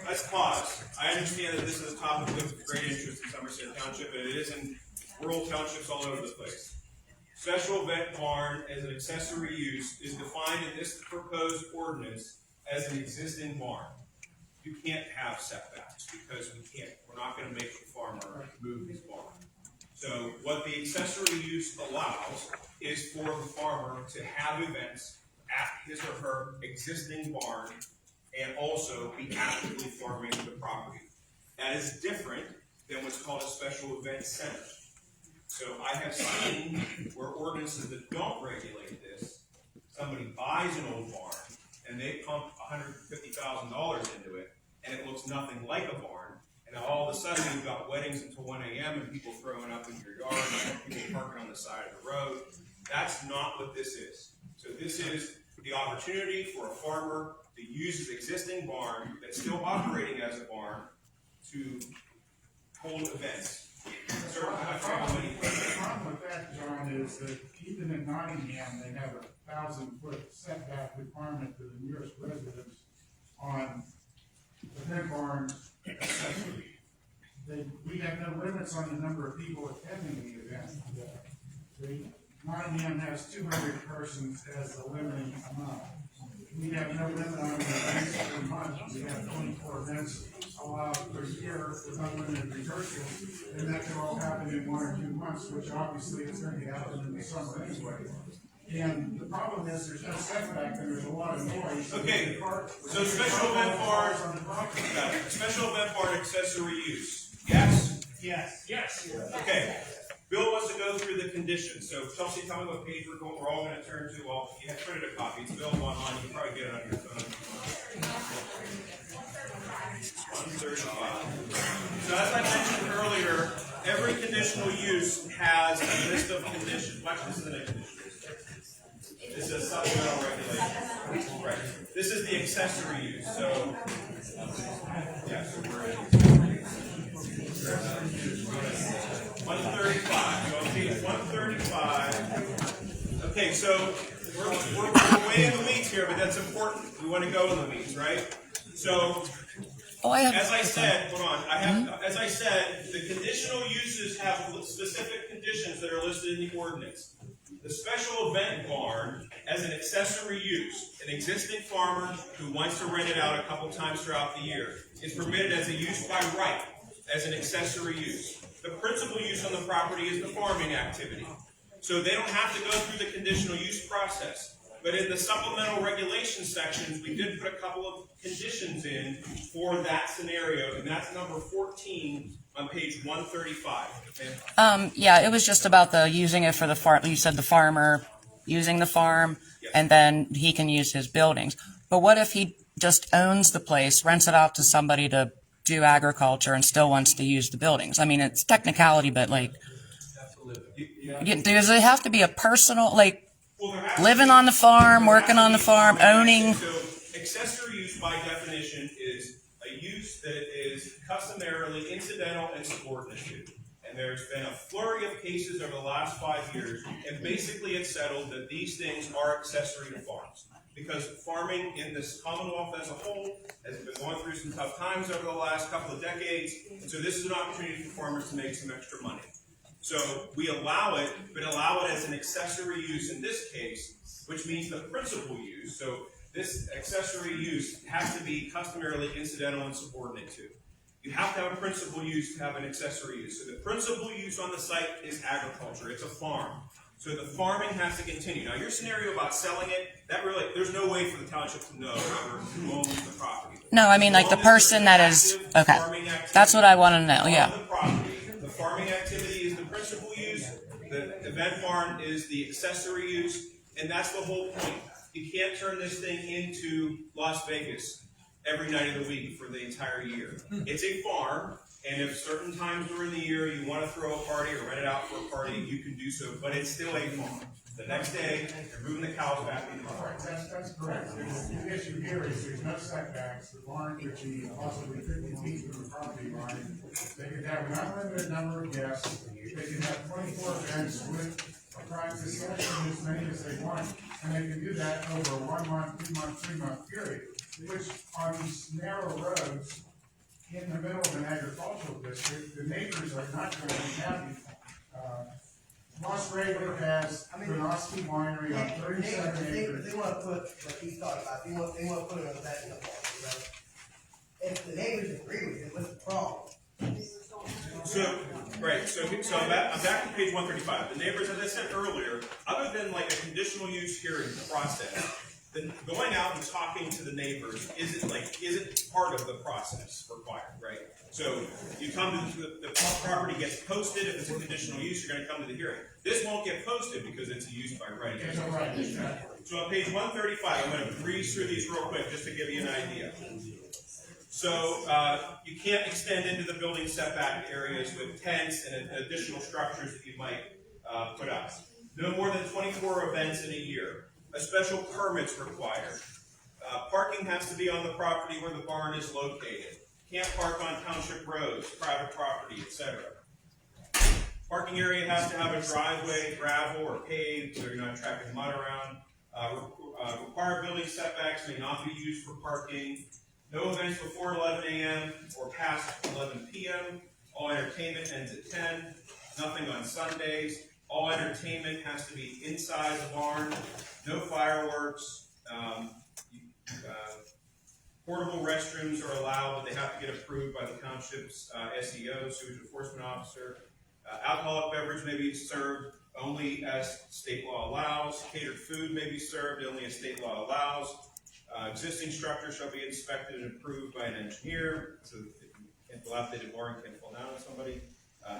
Let's pause. I understand that this is a topic of great interest in Somerset Township, and it is in rural townships all over the place. Special event barn as an accessory use is defined in this proposed ordinance as an existing barn. You can't have setbacks because we're not gonna make the farmer move his barn. So what the accessory use allows is for the farmer to have events at his or her existing barn and also be actively farming the property. That is different than what's called a special event center. So I have seen where ordinances that don't regulate this, somebody buys an old barn and they pump $150,000 into it and it looks nothing like a barn. And now all of a sudden you've got weddings until 1 a.m. and people throwing up in your yard and people parking on the side of the road. That's not what this is. So this is the opportunity for a farmer to use his existing barn that's still operating as a barn to hold events. The problem with that, John, is that even in Nottingham, they have a 1,000-foot setback requirement to the nearest residence on event barns accessory. We have no limits on the number of people attending the event. Nottingham has 200 persons as the limiting amount. We have no limit on the events per month. We have 24 events allowed per year with unlimited rehearsals, and that can all happen in 1 or 2 months, which obviously is going to happen in the summer anyway. And the problem is there's no setback and there's a lot of noise. Okay, so special event barn, special event barn accessory use, yes? Yes. Yes. Okay, Bill wants to go through the conditions, so Chelsea, tell me what page we're all gonna turn to. Well, you have printed a copy, it's Bill online, you can probably get it on your phone. 135. So as I mentioned earlier, every conditional use has a list of conditions. Watch, this isn't a condition. This is a supplemental regulation. Right. This is the accessory use, so. Yeah, so we're in. 135. So on page 135. Okay, so we're way in the weeds here, but that's important. We want to go in the weeds, right? So, as I said, hold on. As I said, the conditional uses have specific conditions that are listed in the ordinance. The special event barn, as an accessory use, an existing farmer who wants to rent it out a couple times throughout the year, is permitted as a use by right, as an accessory use. The principal use on the property is the farming activity. So they don't have to go through the conditional use process. But in the supplemental regulation sections, we did put a couple of conditions in for that scenario, and that's number 14 on page 135. Yeah, it was just about the using it for the farm. You said the farmer using the farm, and then he can use his buildings. But what if he just owns the place, rents it out to somebody to do agriculture, and still wants to use the buildings? I mean, it's technicality, but like, does it have to be a personal, like, living on the farm, working on the farm, owning? So accessory use by definition is a use that is customarily incidental and subordinate to. And there's been a flurry of cases over the last 5 years, and basically it's settled that these things are accessory to farms. Because farming in this Commonwealth as a whole has been going through some tough times over the last couple of decades, and so this is an opportunity for farmers to make some extra money. So we allow it, but allow it as an accessory use in this case, which means the principal use. So this accessory use has to be customarily incidental and subordinate to. You have to have a principal use to have an accessory use. So the principal use on the site is agriculture. It's a farm. So the farming has to continue. Now your scenario about selling it, that really, there's no way for the township to know who owns the property. No, I mean like the person that is, okay. That's what I want to know, yeah. The farming activity is the principal use. The event barn is the accessory use. And that's the whole point. You can't turn this thing into Las Vegas every night of the week for the entire year. It's a farm, and if certain times during the year you want to throw a party or rent it out for a party, you can do so, but it's still a farm. The next day, you're moving the cows back into the farm. That's correct. The issue here is there's no setbacks. The barn could be possibly 50 feet from the property line. They could have an unlimited number of guests. They could have 24 events with approximately as many as they want, and they can do that over a 1 month, 2 month, 3 month period, which on these narrow roads in the middle of an agricultural district, the neighbors are not going to be happy. Moss River has Gronowski Winery on 37 acres. They wanna put, like he thought about, they wanna put it on that in the park, you know? If the neighbors agree with it, what's the problem? So, right, so I'm back to page 135. The neighbors, as I said earlier, other than like a conditional use hearing process, then going out and talking to the neighbors isn't part of the process required, right? So you come to the property gets posted. If it's a conditional use, you're going to come to the hearing. This won't get posted because it's a use by right. So on page 135, I'm going to breeze through these real quick just to give you an idea. So you can't extend into the building setback areas with tents and additional structures that you might put up. No more than 24 events in a year. A special permit's required. Parking has to be on the property where the barn is located. Can't park on township roads, private property, etc. Parking area has to have a driveway, gravel, or paved, so you're not tracking mud around. Required building setbacks may not be used for parking. No events before 11 a.m. or past 11 p.m. All entertainment ends at 10. Nothing on Sundays. All entertainment has to be inside the barn. No fireworks. Portable restrooms are allowed, but they have to get approved by the township's SEO, sewage enforcement officer. Alcoholic beverage may be served only as state law allows. Catered food may be served only as state law allows. Existing structure shall be inspected and approved by an engineer, so the dilapidated barn can't fall down on somebody.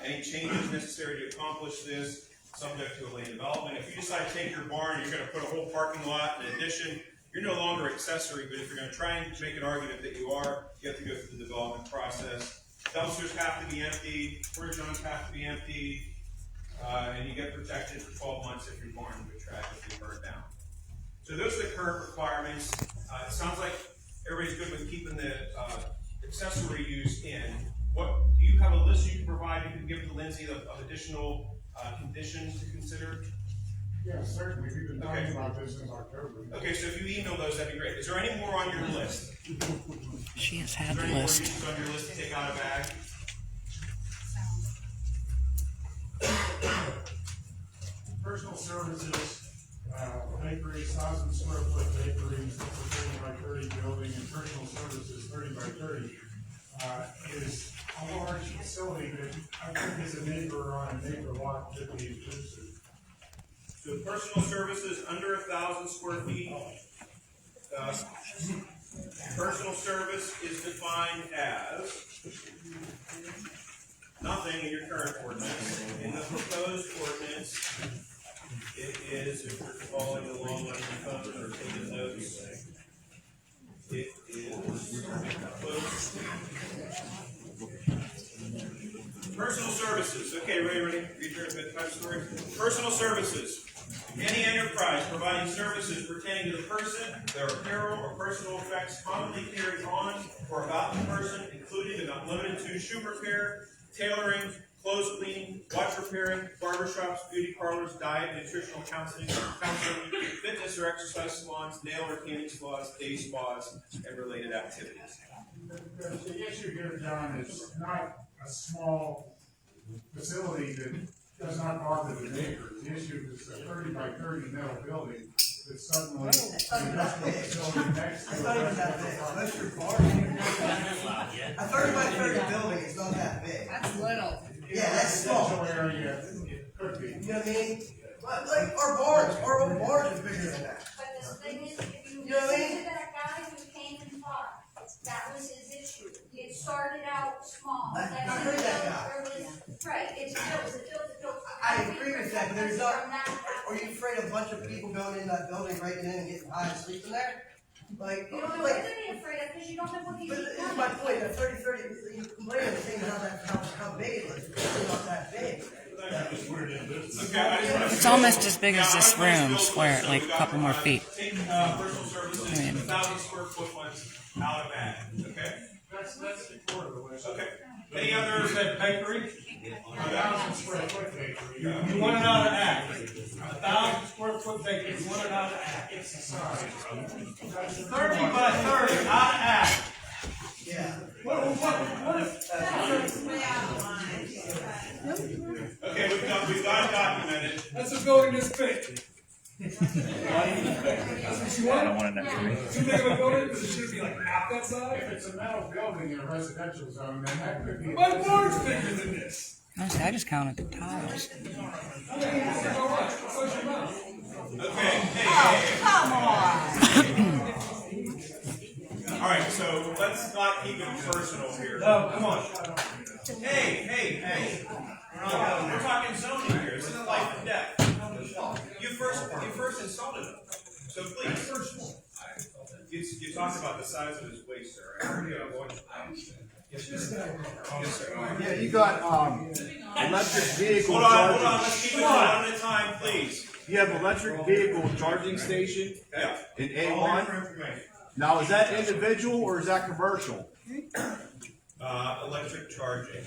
Any changes necessary to accomplish this, subject to a land development. If you decide to take your barn, you're going to put a whole parking lot in addition, you're no longer accessory, but if you're going to try and make an argument that you are, you have to go through the development process. Dumpsters have to be emptied, porta johns have to be emptied, and you get protected for 12 months if your barn would track if you burn down. So those are the current requirements. It sounds like everybody's good with keeping the accessory use in. Do you have a list you can provide? You can give to Lindsay of additional conditions to consider? Yes, certainly. We've been talking about this since October. Okay, so if you email those, that'd be great. Is there any more on your list? She has had the Is there any list. more uses on your list to take out a bag? Personal services, bakeries, 1,000 square foot bakeries, that's a 30 by 30 building, and personal services 30 by 30 is a large facility that I think is a neighbor on a neighbor lot that we inclusive. So personal services under 1,000 square feet. Personal service is defined as nothing in your current ordinance. In the proposed ordinance, it is, if you're following along on your phone or taking notes, it is personal services. Okay, ready? Read your bedtime story. Personal services. Any enterprise providing services pertaining to the person, their apparel, or personal effects commonly carried on or about the person, including but not limited to shoe repair, tailoring, clothes cleaning, watch repairing, barbershops, beauty parlors, diet, nutritional counseling, fitness or exercise salons, nail or tanning salons, day spas, and related activities. The issue here, John, is not a small facility that does not bother the neighbors. The issue is a 30 by 30 metal building that suddenly an industrial facility next to I thought it was that big, unless you're farming. A 30 by 30 building is not that big. That's little. Yeah, that's small. Residential area, it could be. You know what I mean? But like our old bars are bigger than that. But the thing is, if you You know what I listen mean? to that guy who came and fought, that was his issue. It started out small. I heard that guy. Right, it's built. I agree with that, but there's not, are you afraid a bunch of people going in that building, breaking in and getting high and sleeping there? Like, You don't know like, what they're afraid of, because you don't know what he's. but this is my point, that 30, you complain and saying how big it is, it's not that big. It's almost as big as this room, square, like a couple more feet. Take personal services, 1,000 square foot ones out of that, okay? That's the core of the list. Okay. Any other? Said bakery? 1,000 square foot bakery. You want it out of act. 1,000 square foot bakery, you want it out of act. It's the size. 30 by 30, out of act. Yeah. What if? Okay, we've got it documented. That's a building this big. That's what you want? I don't want it next to me. Too big of a building, because it should be like half that If size? it's a metal building in a residential zone, then that could be. My barn's bigger than this. Honestly, I just counted the tiles. I mean, it's all right. Close your mouth. Okay, hey. Come on. All right, so let's not keep it personal here. No, come on. Hey. We're talking zoning here. This isn't life and death. You first insulted him. So please. You talked about the size of his waist, sir. I heard you on one. Yes, sir. Yeah, you got, electric vehicle Hold charging. on. Let's keep it one at a time, please. You have electric vehicle charging station Yeah. in All A1. different information. Now, is that individual or is that commercial? Electric charging.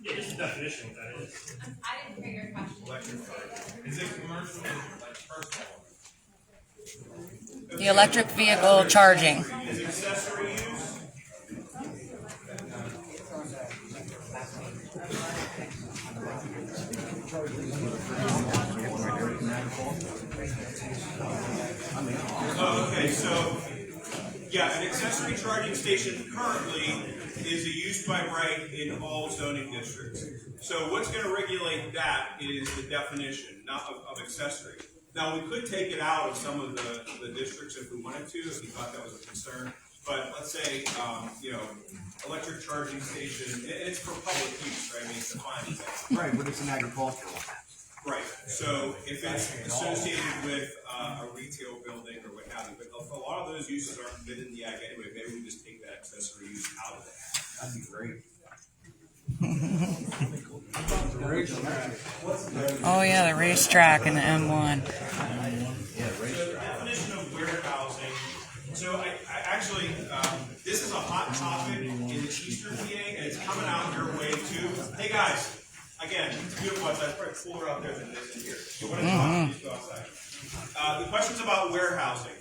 Yeah, just a definition of what that is. I didn't hear your question. Electric charging. Is it commercial or is it like personal? The electric vehicle charging. Is it accessory use? Oh, okay, so, yeah, an accessory charging station currently is a use by right in all zoning districts. So what's gonna regulate that is the definition, not of accessory. Now, we could take it out of some of the districts if we wanted to, if we thought that was a concern. But let's say, electric charging station, and it's for public use, right? I mean, it's defined as that. Right, but it's an agricultural. Right, so if it's associated with a retail building or what have you, but a lot of those uses aren't permitted in the ag anyway, maybe we just take that accessory use out of that. That'd be great. Oh yeah, the racetrack and the M1. So the definition of warehousing, so I actually, this is a hot topic in the eastern PA, and it's coming out your way too. Hey guys, again, it's beautiful outside, it's probably cooler out there than it is in here. So when it's hot, please go outside. The question's about warehousing.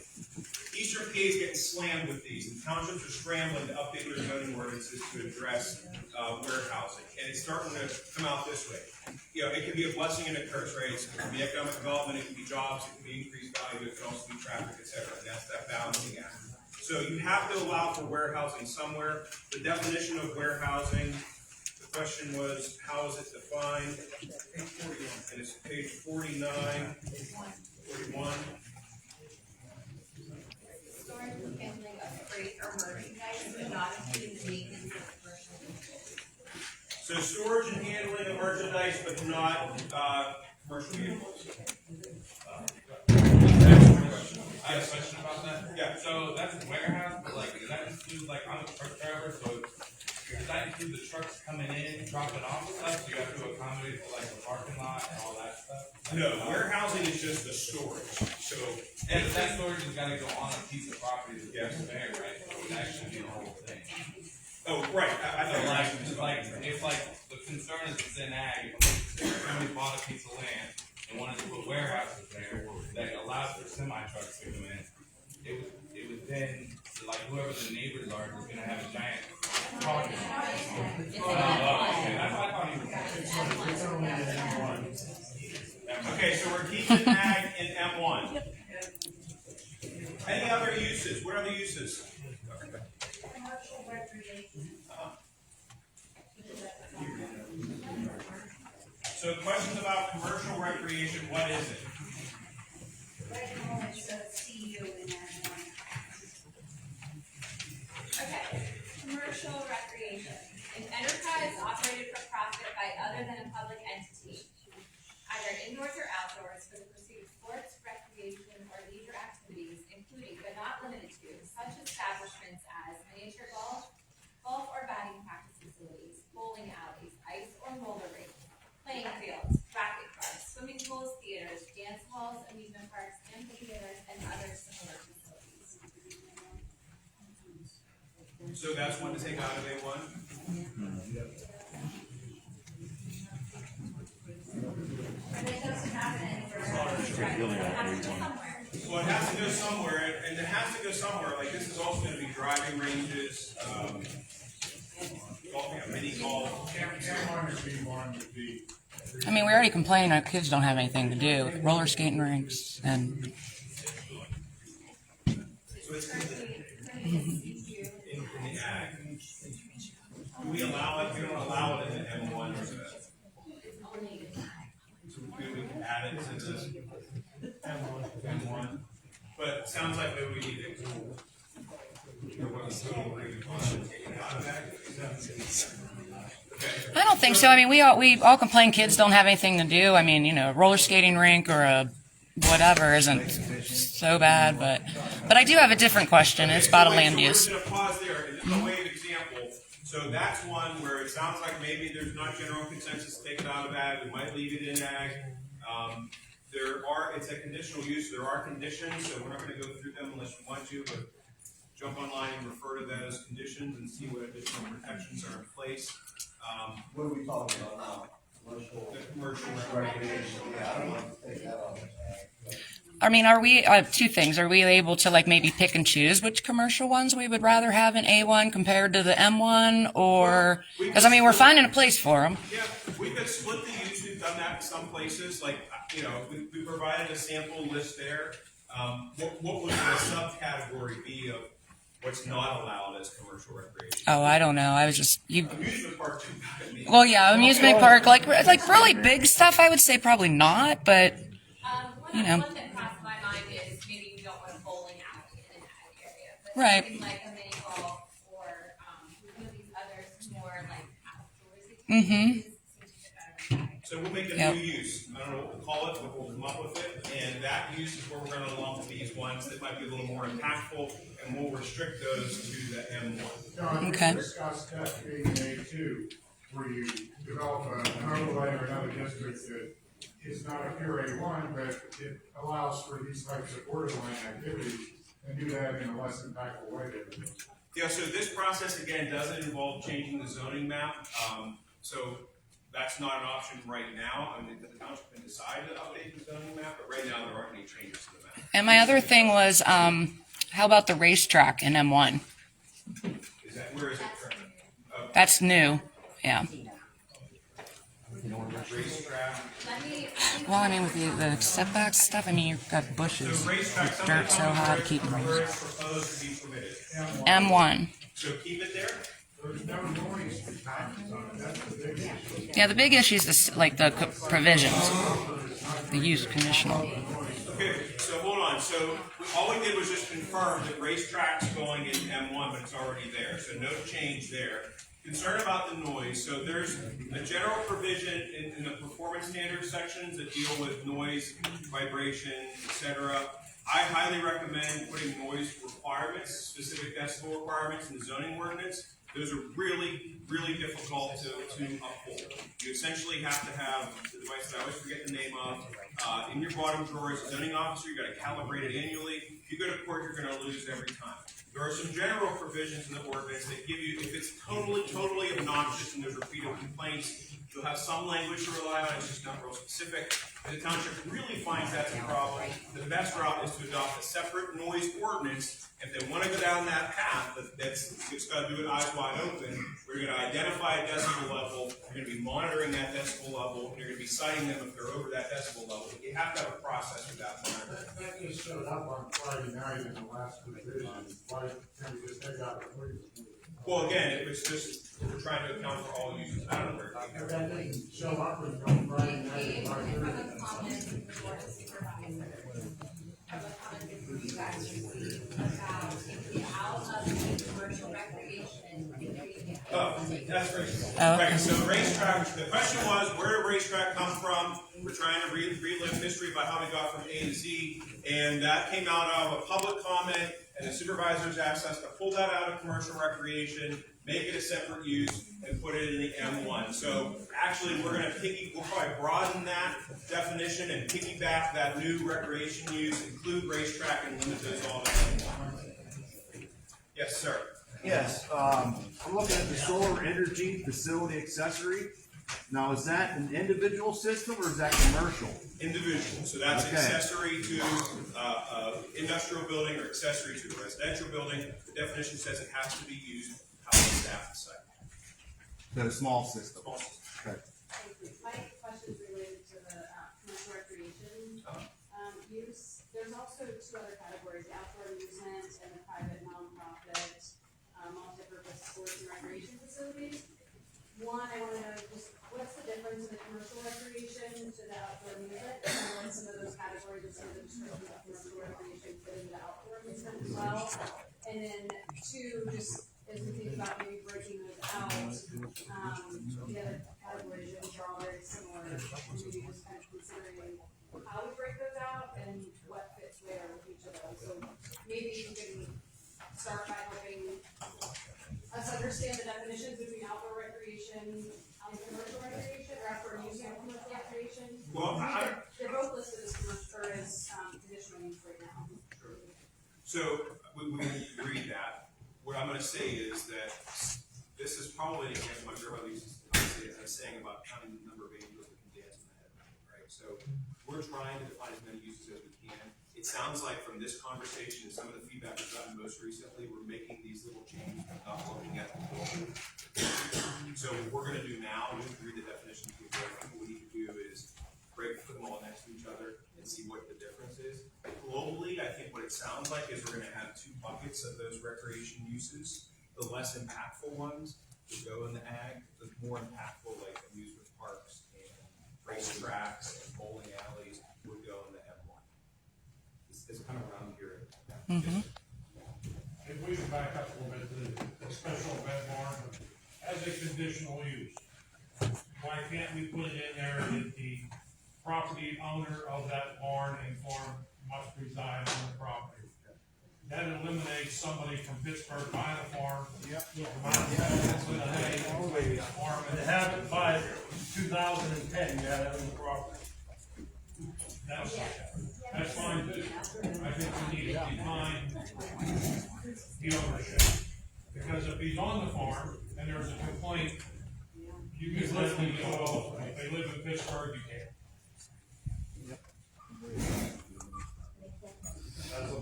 Eastern PA is getting slammed with these, and townships are scrambling to update their zoning ordinances to address warehousing, and it's starting to come out this way. You know, it can be a blessing and a curse, right? It can be economic development, it can be jobs, it can be increased value, it can also be traffic, etc. And that's that balancing act. So you have to allow for warehousing somewhere. The definition of warehousing, the question was, how is it defined? And it's page 49, 41. Storage and handling of freight or merchandise, but not including the maintenance of So storage and handling of merchandise, but not commercial vehicles. I have a question about that. Yeah. So that's a warehouse, but like, does that include like, I'm a truck driver, so it's that include the trucks coming in, dropping off stuff? Do you have to accommodate for like the parking lot and all that stuff? No, warehousing is just the storage, so. And that storage has gotta go on a piece of property that's there, right? So it would actually be the whole thing. Oh, right, I So thought. if the concern is it's in ag, if somebody bought a piece of land and wanted to put warehouses there that allowed for semi trucks to come in, it would then, like whoever the neighbors are, is gonna have a giant parking lot. Okay, that's what I thought he was saying. Okay, so we're keeping ag in M1. Any other uses? What are the uses? Commercial recreation. So questions about commercial recreation, what is it? Right now, it says CU in there. Okay, commercial recreation. An enterprise operated for profit by other than a public entity, either indoors or outdoors, for the pursuit of sports, recreation, or leisure activities, including but not limited to such establishments as miniature golf, or batting practice facilities, bowling alleys, ice or roller rinks, playing fields, racket clubs, swimming pools, theaters, dance halls, amusement parks, amphitheaters, and other similar facilities. So that's one to take out of A1? And it doesn't happen anywhere. Well, it has to go somewhere, and it has to go somewhere, like this is also gonna be driving ranges, mini golf. I mean, we already complain our kids don't have anything to do. Roller skating rinks and. So it's in the ag. Do we allow it, we don't allow it in the M1 or so maybe we can add it to this M1. But it sounds like maybe we need to. I don't think so. I mean, we all complain kids don't have anything to do. I mean, a roller skating rink or a whatever isn't so bad, but I do have a different question. It's about a land use. We're gonna pause there, and just a way of example. So that's one where it sounds like maybe there's not general consensus to take it out of ag. We might leave it in ag. It's a conditional use. There are conditions, so we're not going to go through them unless you want to. But jump online and refer to those conditions and see what additional protections are in place. What are we talking about now? The commercial recreation. Yeah, I don't want to take that off. I mean, two things. Are we able to maybe pick and choose which commercial ones we would rather have in A1 compared to the M1? Or, because we're finding a place for them. Yeah, we could split the use. We've done that in some places. We provided a sample list there. What would the subcategory be of what's not allowed as commercial recreation? Oh, I don't know. I was just Amusement park too bad. Well, yeah, amusement park, like really big stuff. I would say probably not, but One that crossed my mind is maybe we don't want a bowling alley in an ag area, but right. something like a mini golf or some of these others more like outdoorsy. Mm-hmm. So we'll make a new use. I don't know what we'll call it, but we'll come up with it. And that use is where we're going to lump these ones that might be a little more impactful, and we'll restrict those to the M1. John, we discussed that being an A2, where you develop an overlay or another district that is not a pure A1, but it allows for these types of borderline activities and do that in a less impactful way. Yeah, so this process, again, doesn't involve changing the zoning map. So that's not an option right now. I mean, the township can decide to update the zoning map, but right now there aren't any changes to the map. And my other thing was, how about the racetrack in M1? Where is it? That's new. Yeah. Racetrack. Well, with the setback stuff, you've got bushes, with dirt so high to keep them raised. Proposed to be permitted. M1. So keep it there? There's no noise requirements on it. That's the big issue. Yeah, the big issue is the provisions, the use conditional. Okay, so hold on. So all we did was just confirm that racetrack's going in M1, but it's already there. So no change there. Concern about the noise. So there's a general provision in the performance standards sections that deal with noise, vibration, etc. I highly recommend putting noise requirements, specific decibel requirements in the zoning ordinance. Those are really, really difficult to uphold. You essentially have to have the device that I always forget the name of, in your bottom drawer as a zoning officer. You gotta calibrate it annually. If you go to court, you're gonna lose every time. There are some general provisions in the ordinance that give you, if it's totally obnoxious and there's repeated complaints, you'll have some language to rely on. It's just not real specific. If the township really finds that's a problem, the best route is to adopt a separate noise ordinance. If they want to go down that path, that's just got to do it eyes wide open. We're going to identify a decibel level. You're going to be monitoring that decibel level. And you're going to be citing them if they're over that decibel level. You have to have a process for that monitoring. That just showed up on Friday night in the last division. Why can't we just take out the police? Well, again, it was just, we're trying to account for all users. I don't know where. If that didn't show up on Friday night at 5:30. From a comment from the board of supervisors, from a comment that you guys received about taking it out of the commercial recreation and treating it. Oh, that's racetrack. Oh, Right, okay. so racetrack, the question was, where did racetrack come from? We're trying to relive history about how we got from A to Z, and that came out of a public comment, and the supervisors asked us to pull that out of commercial recreation, make it a separate use, and put it in the M1. So actually, we'll probably broaden that definition and piggyback that new recreation use, include racetrack, and limit those all to M1. Yes, sir. Yes, I'm looking at the solar energy facility accessory. Now, is that an individual system or is that commercial? Individual, so that's Okay. accessory to industrial building or accessory to a residential building. The definition says it has to be used how the staff site. So a small system. Small system. Okay. My question is related to the commercial recreation use. There's also two other categories, the outdoor amusement and the private nonprofit multi-purpose sports and recreation facilities. One, I want to know just what's the difference in the commercial recreation to the outdoor amusement, and what some of those categories and some of the descriptions of commercial recreation fit into the outdoor amusement as well. And then two, just as we think about maybe breaking those out, the other categories which are all very similar, and maybe just kind of considering how we break those out and what fits where with each of those. So maybe you can start by helping us understand the definitions between outdoor recreation and commercial recreation, or outdoor use and commercial recreation. Well, They're both listed as commercial, or as conditional use right now. So we agree that. What I'm going to say is that this is probably an example my grandmother used to saying about counting the number of angels that can dance in the head, right? So we're trying to define as many uses as we can. It sounds like from this conversation and some of the feedback we've gotten most recently, we're making these little changes without looking at the book. So what we're going to do now, we agree the definitions we have. What we need to do is put them all next to each other and see what the difference is. Globally, I think what it sounds like is we're going to have two buckets of those recreation uses. The less impactful ones would go in the ag. The more impactful, like amusement parks and racetracks and bowling alleys, would go in the M1. It's kind of around here. If we can back up a little bit to the special event barn as a conditional use, why can't we put it in there that the property owner of that barn and farm must reside on the property? That eliminates somebody from Pittsburgh buying a farm. Farm and have it by 2010, you gotta have the property. That's fine too. I think we need to define the ownership. Because if he's on the farm and there's a complaint, you can literally go, oh, if they live in Pittsburgh, you can't.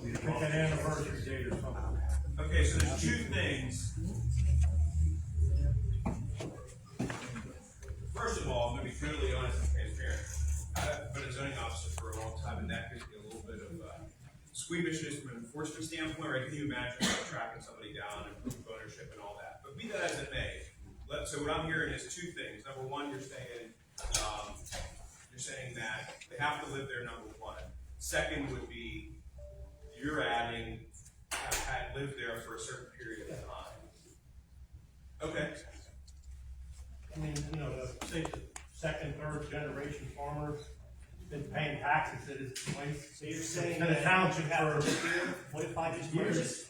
Pick an anniversary date or something. Okay, so there's two things. First of all, I'm going to be totally honest and transparent. I've been a zoning officer for a long time, and that gives me a little bit of squeamishness from an enforcement standpoint. Right? Can you imagine tracking somebody down and proof of ownership and all that? But be that as it may, so what I'm hearing is two things. Number one, you're saying that they have to live there. Number one. Second would be you're adding have had lived there for a certain period of time. Okay. I mean, say the second, third generation farmers, been paying taxes at his place. So you're saying To the that township you have for to live here? What if I just years. purchased?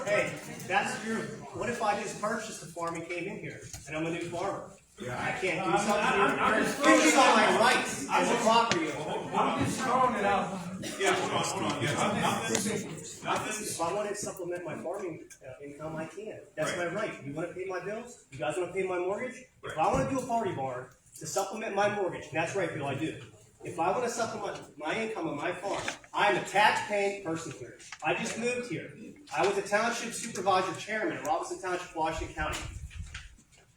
Hey, that's your, what if I just purchased a farm and came in here, and I'm a new farmer? I can't do something, I'm just you're throwing on it my out. rights as a property owner. I'm just throwing it out. Yeah, hold on, yeah, nothing, If I want to supplement my farming income, I can. That's my right. You want to pay my bills? You guys want to pay my mortgage? If I want to do a party barn to supplement my mortgage, and that's right, Bill, I do. If I want to supplement my income on my farm, I'm a tax-paying person here. I just moved here. I was a township supervisor chairman in Robinson Township, Washington County.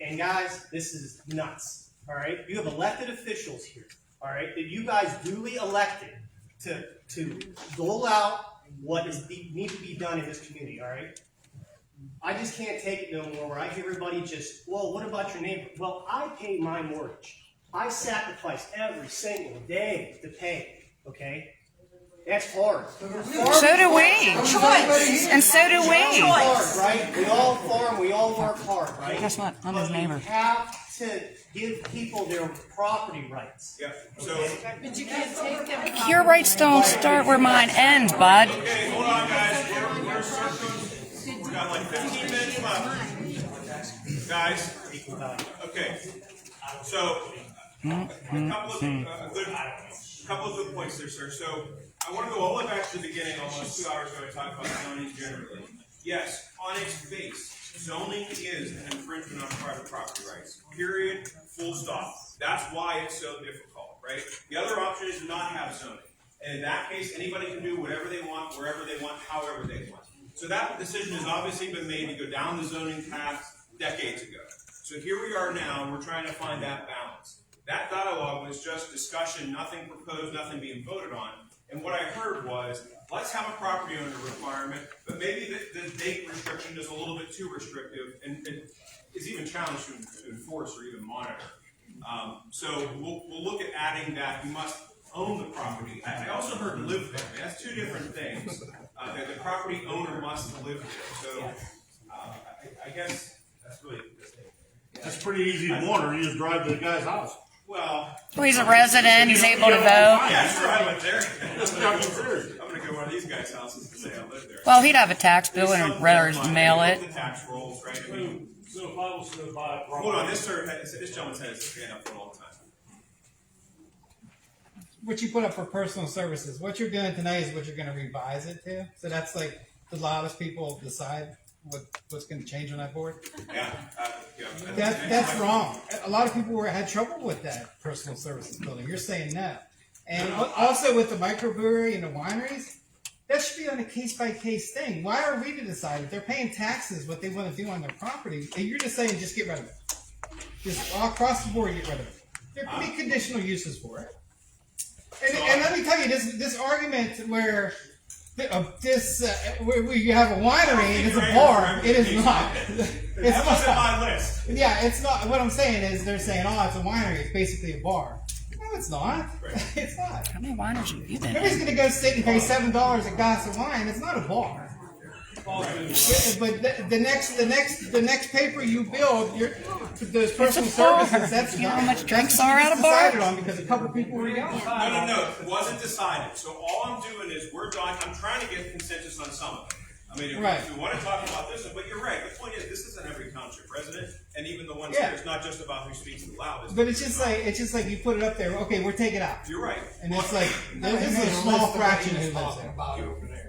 And guys, this is nuts. All right, you have elected officials here. All right, that you guys duly elected to dole out what needs to be done in this community. All right. I just can't take it no more. Where I hear everybody just, well, what about your neighbor? Well, I pay my mortgage. I sacrifice every single day to pay. Okay. That's hard. So do we. And so do we. Hard, right? We all farm, we all work hard, right? Guess what? I'm his neighbor. You have to give people their property rights. Yeah, so. But you can't take them. Your rights don't start where mine end, bud. Okay, hold on, guys. We're circling. We got like 15 minutes left. Guys, okay. So, a couple of good points there, sir. So, I want to go all the way back to the beginning, almost 2 hours ago, and talk about zoning generally. Yes, on its face, zoning is an infringement on private property rights. Period. Full stop. That's why it's so difficult, right? The other option is to not have zoning. And in that case, anybody can do whatever they want, wherever they want, however they want. So that decision has obviously been made to go down the zoning path decades ago. So here we are now, and we're trying to find that balance. That dialogue was just discussion, nothing proposed, nothing being voted on. And what I heard was, let's have a property owner requirement, but maybe the date restriction is a little bit too restrictive and is even challenged to enforce or even monitor. So we'll look at adding that you must own the property. I also heard live there. That's two different things. That the property owner must live there. So I guess that's really. That's pretty easy to monitor. You just drive to the guy's house. Well, He's a resident. He's able to vote. Yeah, sure, I went there. I'm going to go to one of these guys' houses and say I live there. Well, he'd have a tax bill and rather mail it. The tax rolls, right? I mean, So if I was to buy a property. hold on, this gentleman's had his hand up for a long time. What you put up for personal services, what you're doing tonight is what you're gonna revise it to. So that's like the loudest people decide what's gonna change on that board. Yeah, That's wrong. A lot of people had trouble with that personal services building. You're saying no. And also with the microbrewery and the wineries, that should be on a case-by-case thing. Why are we to decide if they're paying taxes what they want to do on their property? And you're just saying just get rid of it. Just all across the board get rid of it. There can be conditional uses for it. And let me tell you, this argument where where you have a winery and it's a bar, it is not. That wasn't my list. Yeah, it's not. What I'm saying is they're saying, oh, it's a winery. It's basically a bar. No, it's not. It's not. How many wineries have you been Nobody's in? going to go sit and pay $7 a glass of wine. It's not a bar. But the next paper you build, those personal services. That's You know how much that's drinks what are you at a bar? decided on because a couple people were yelling. No, it wasn't decided. So all I'm doing is I'm trying to get consensus on some of it. I mean, if we want to talk about this, but you're right. The point is, this isn't every township resident, and even the ones here, it's not just about who speaks the loudest. But it's just like you put it up there. Okay, we're taking it out. You're right. And it's like this is a small fraction who lives there.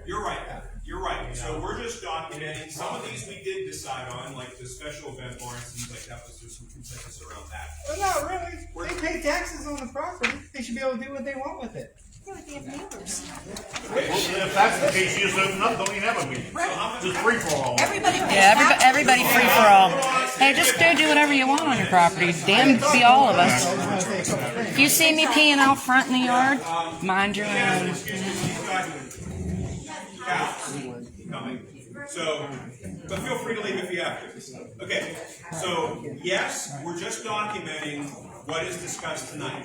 You're right. You're right. So we're just documenting. Some of these we did decide on, like the special event bar and things like that. Was there some consensus around that? Well, not really. They pay taxes on the property. They should be able to do what they want with it. Yeah, but they have neighbors. Well, if that's the case, you just open up, don't even have a meeting. Just free for all. Yeah, everybody free for all. Hey, just go do whatever you want on your property. Damn be all of us. If you see me peeing out front in the yard, mind your own. Coming. So, but feel free to leave if you have to. Okay, so yes, we're just documenting what is discussed tonight.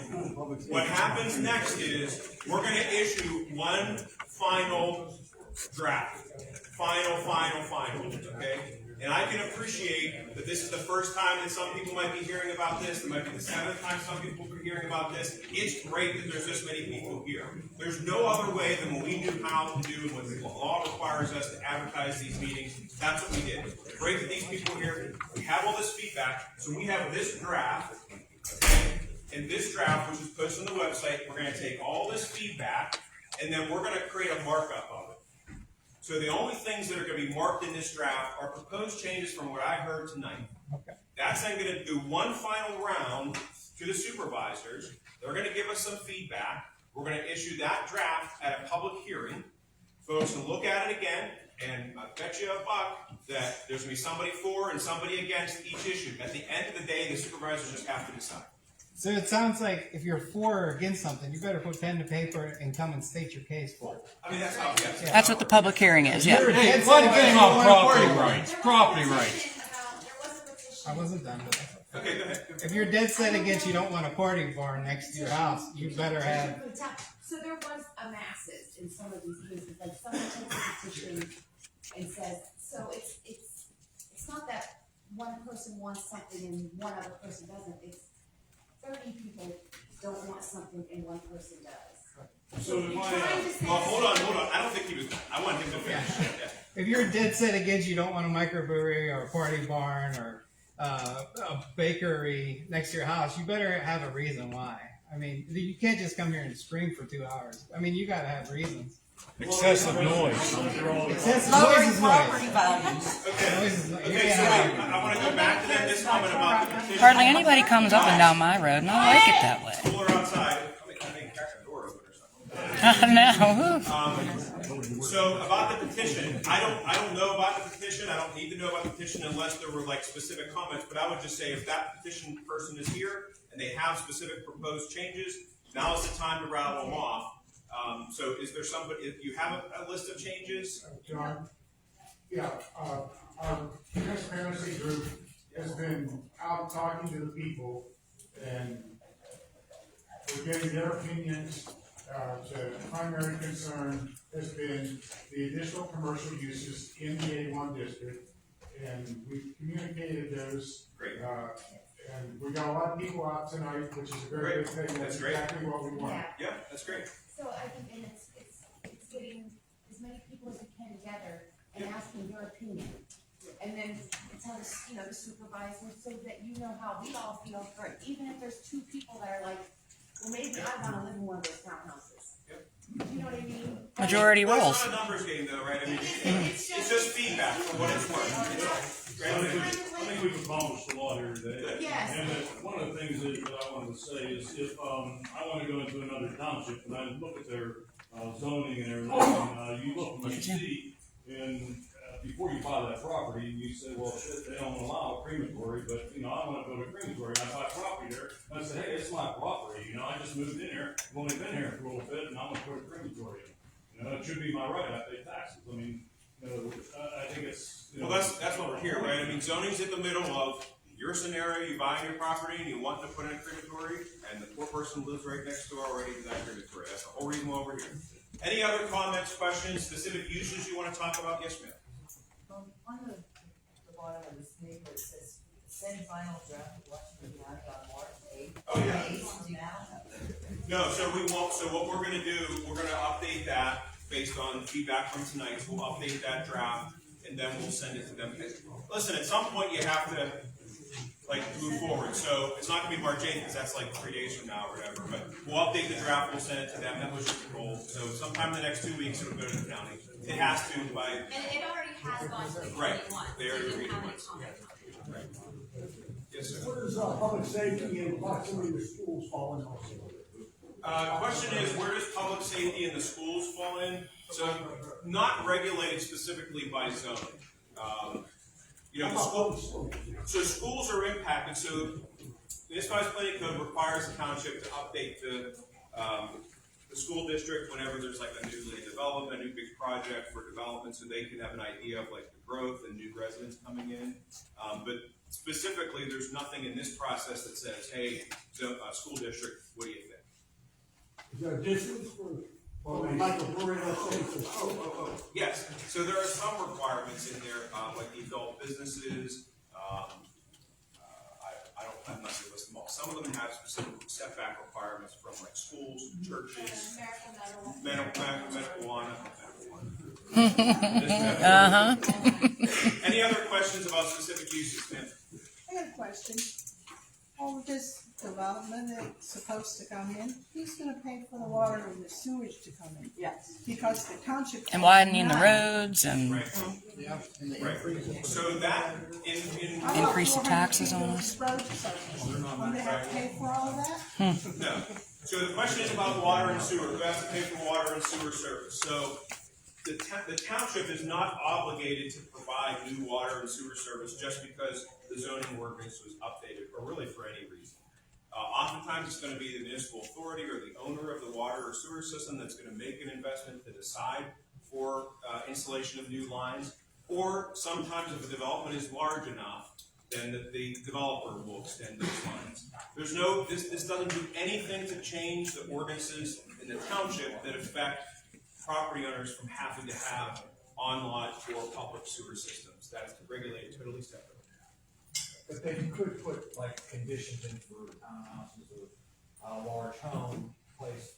What happens next is we're going to issue one final draft. Final, okay? And I can appreciate that this is the first time that some people might be hearing about this. It might be the 7th time some people are hearing about this. It's great that there's this many people here. There's no other way than what we knew how to do and what the law requires us to advertise these meetings. That's what we did. Great that these people are here. We have all this feedback. So we have this draft. Okay? And this draft, which is posted on the website, we're going to take all this feedback and then we're going to create a markup of it. So the only things that are going to be marked in this draft are proposed changes from what I heard tonight. Okay. That's then going to do one final round to the supervisors. They're going to give us some feedback. We're going to issue that draft at a public hearing. Folks can look at it again, and I bet you a buck that there's going to be somebody for and somebody against each issue. At the end of the day, the supervisors just have to decide. So it sounds like if you're for or against something, you better put pen to paper and come and state your case for it. I mean, that's how, yes. That's what the public hearing is, yeah. Hey, one thing on property rights, property rights. I wasn't done with that. Okay, go ahead. If you're dead set against you don't want a party barn next to your house, you better have. So there was a masses in some of these cases, like someone takes a petition and says, so it's not that one person wants something and one other person doesn't, it's 30 people don't want something and one person does. So if hold on. I don't think he was done. I want him to finish. Yeah. If you're dead set against you don't want a microbrewery or a party barn or a bakery next to your house, you better have a reason why. I mean, you can't just come here and scream for 2 hours. I mean, you gotta have reasons. Excessive noise. Excessive Lowering noise is property noise. values. Okay. Noise is noise. You Okay, can't so have wait, I want to go back to that this comment about the petition. Hardly anybody comes up and down my road, and I like it that way. People are outside. I may crack the door open or something. No. So about the petition, I don't know about the petition. I don't need to know about the petition unless there were like specific comments. But I would just say if that petition person is here and they have specific proposed changes, now is the time to rattle them off. So is there somebody? If you have a list of changes, John? Yeah, our transparency group has been out talking to the people and we're getting their opinions. The primary concern has been the additional commercial uses in the A1 district, and we communicated those. Great. And we got a lot of people out tonight, which is a very good thing. That's great. Exactly what we want. Yeah, that's great. So I think, and it's getting as many people as we can together and asking your opinion. And then tell us, the supervisors, so that you know how we all feel, for even if there's 2 people that are like, well, maybe I wanna live in one of those townhouses. Yep. You know what I mean? Majority Well, rules. it's not a numbers game though, right? I mean, it's just feedback for what it's worth. I think we've accomplished a lot here today. Yes. And one of the things that I wanted to say is if, I wanna go into another township and I look at their, zoning and everything, you look and you see, and, before you buy that property, you say, well, shit, they don't allow a crematory, but, I wanna build a crematory, and I buy property there, and I say, hey, it's my property, I just moved in here, I've only been here for a little bit, and I'm gonna put a crematory in. It should be my right, I pay taxes, I think it's, Well, that's what we're here, right? I mean, zoning's at the middle of your scenario, you buy your property and you want to put in a crematory, and the poor person lives right next door already to that crematory. That's the whole reason why we're here. Any other comments, questions, specific uses you want to talk about? Yes, ma'am. On the bottom of this paper, it says, send final draft to Washington County on March 8th. Oh, yeah. No, so we won't, so what we're gonna do, we're gonna update that based on feedback from tonight. So we'll update that draft and then we'll send it to them. Listen, at some point you have to move forward. So it's not gonna be March 8th because that's like 3 days from now or whatever, but we'll update the draft, we'll send it to them. That was just the goal. So sometime in the next 2 weeks it'll go to the county. It has to by. And it already has gone to the Right. county once. They already so agreed you have once. it on. Right. Yes, sir. Where does public safety and proximity to schools fall in also? Question is, where does public safety in the schools fall in? So, not regulated specifically by zoning. The school, so schools are impacted. So, the municipal planning code requires the township to update the school district whenever there's like a new development, a new big project for development, so they can have an idea of like the growth and new residents coming in. But specifically, there's nothing in this process that says, hey, so, school district, what do you think? Is there a distance for Or like a brewery, let's say, for school. Yes, so there are some requirements in there, like the adult businesses, I'm not gonna list them all. Some of them have specific setback requirements from like schools, churches, marijuana. Any other questions about specific uses, ma'am? I got a question. All of this development that's supposed to come in, who's gonna pay for the water and the sewage to come in? Yes. Because the township. And widening the roads and Right. So that increase the taxes on us. Road service. Will they have to pay for all of that? No. So the question is about water and sewer. Who has to pay for water and sewer service? So the township is not obligated to provide new water and sewer service just because the zoning ordinance was updated, or really for any reason. Oftentimes it's going to be the municipal authority or the owner of the water or sewer system that's going to make an investment to decide for installation of new lines, or sometimes if the development is large enough, then the developer will extend those lines. There's no, this doesn't do anything to change the ordinances in the township that affect property owners from having to have on-lot or public sewer systems. That's regulated totally separate. But then you could put like conditions in for townhouses or a large home place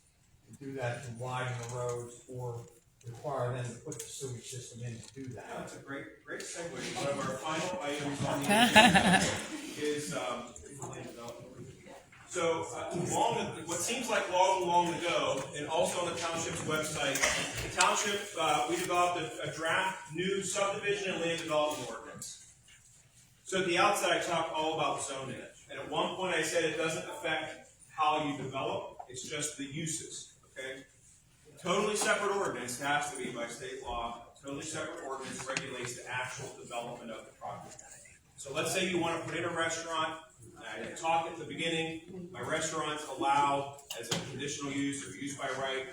to do that, to widen the roads or require them to put the sewage system in to do that. That's a great segue. One of our final items on the agenda is what seems like long ago, and also on the township's website, the township, we developed a draft new subdivision and land development ordinance. So at the outset, I talked all about zoning, and at one point I said it doesn't affect how you develop, it's just the uses, okay? Totally separate ordinance, it has to be by state law, totally separate ordinance regulates the actual development of the property. So let's say you want to put in a restaurant. I talked at the beginning, my restaurant's allowed as a conditional use or use by right.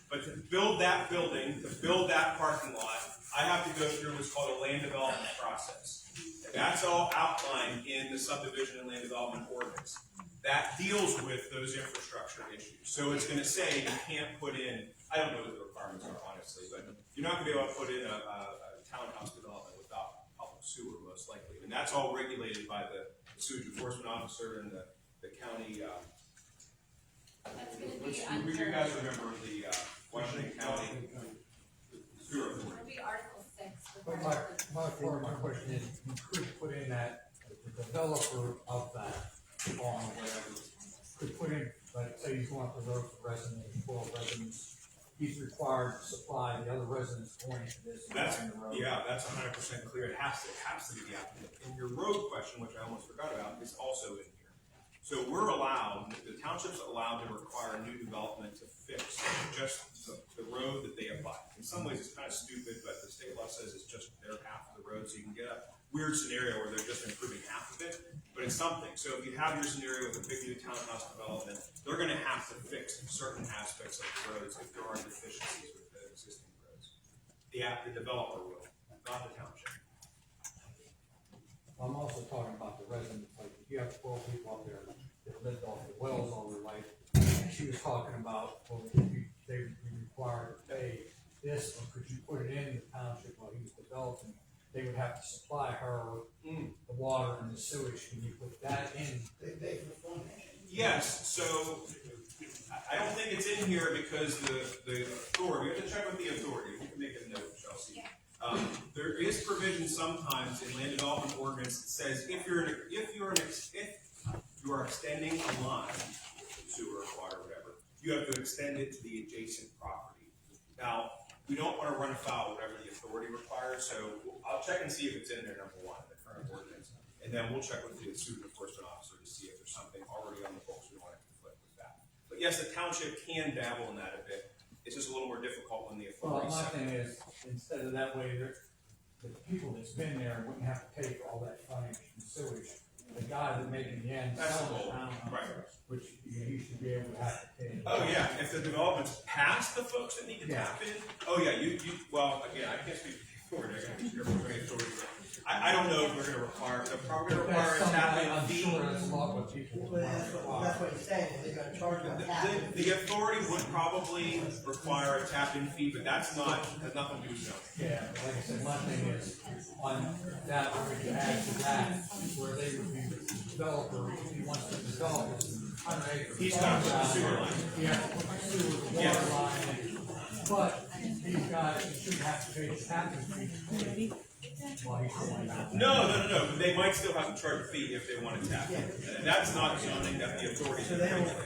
But to build that building, to build that parking lot, I have to go through what's called a land development process. And that's all outlined in the subdivision and land development ordinance. That deals with those infrastructure issues. So it's going to say you can't put in, I don't know what the requirements are honestly, but you're not going to be able to put in a townhouse development without public sewer most likely. And that's all regulated by the sewage enforcement officer and the county. That's going to be you guys remember the Washington County sewer authority? It'll be Article 6. But my question is, you could put in that the developer of that farm or whatever could put in, like say he's going up the road for residents, 12 residents, he's required to supply the other residents going to this. That's, the road. yeah, that's 100% clear. It has to be the applicant. And your road question, which I almost forgot about, is also in here. So we're allowed, the township's allowed to require new development to fix just the road that they apply. In some ways it's kind of stupid, but the state law says it's just their half of the road, so you can get a weird scenario where they're just improving half of it, but it's something. So if you have your scenario with a big new townhouse development, they're going to have to fix certain aspects of the roads if there are deficiencies with the existing roads. The developer will, not the township. I'm also talking about the residents, like if you have 12 people up there that lived off the wells all their life, and she was talking about, well, they would be required to pay this, or could you put it in the township while he was developing? They would have to supply her the water and the sewage. Can you put that in? Yes, so I don't think it's in here because the authority, we have to check with the authority. We can make a note, Chelsea. There is provision sometimes in land development ordinance that says if you are extending a line, sewer, water, whatever, you have to extend it to the adjacent property. Now, we don't want to run afoul of whatever the authority requires, so I'll check and see if it's in there, number one, the current ordinance, and then we'll check with the sewage enforcement officer to see if there's something already on the books we want to conflict with that. But yes, the township can dabble in that a bit. It's just a little more difficult when the authority. Well, my thing is, instead of that way, the people that's been there wouldn't have to pay for all that frontage and sewage. The guy that made it in the end, selling the town, right, which he should be able to have to pay. Oh yeah, if the development's past the folks that need to tap in. Oh yeah, well again, I can't speak for the authority. I gotta be careful with any authority. I don't know if we're gonna require, they're probably gonna require a tap-in fee. That's a lot what people. That's what he's saying, they're gonna charge them a tap. The authority would probably require a tap-in fee, but that's not, has nothing to do with zoning. Yeah, but like I said, one thing is, on that, where you add to that, where they would be the developer, if he wants to develop this 100 acres. He's got the sewer line. Yeah, sewer, the water line, but he's got, he shouldn't have to pay the tapping fee. While he's doing that. No, they might still have to charge a fee if they want to tap in. And that's not zoning that the authority can regulate.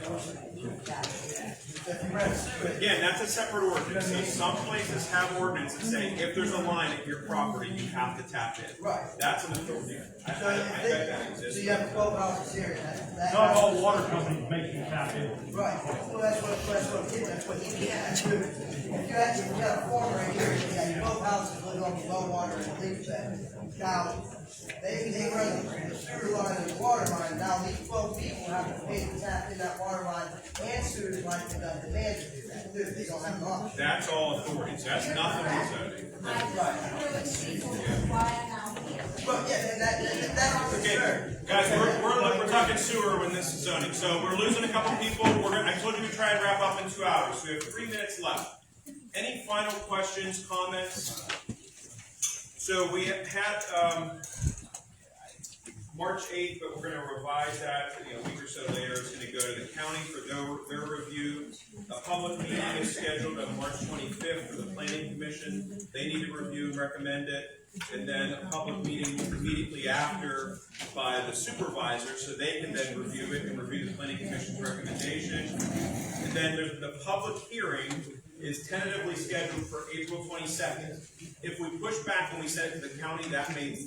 Again, that's a separate ordinance. So some places have ordinances that say if there's a line at your property, you have to tap in. Right. That's an authority. I bet that exists. So you have 12 houses here, that. Not all water companies make you tap in. Right, well, that's what he can't do. If you actually got a farm right here, you got 12 houses living on the low water and leave that. Now, they run the sewer line and the water line, now these 12 people have to pay to tap in that water line and sewer line to the demand to do that, they don't have an option. That's all authorities. That's nothing with zoning. But yeah, that's Okay, guys, we're talking sewer when this is zoning, so we're losing a couple people. I told you we'd try and wrap up in 2 hours, so we have 3 minutes left. Any final questions, comments? So we had March 8th, but we're going to revise that a week or so later. It's going to go to the county for their review. A public meeting is scheduled on March 25th for the planning commission. They need to review and recommend it. And then a public meeting immediately after by the supervisor, so they can then review it and review the planning commission's recommendation. And then the public hearing is tentatively scheduled for April 22nd. If we push back when we send it to the county, that may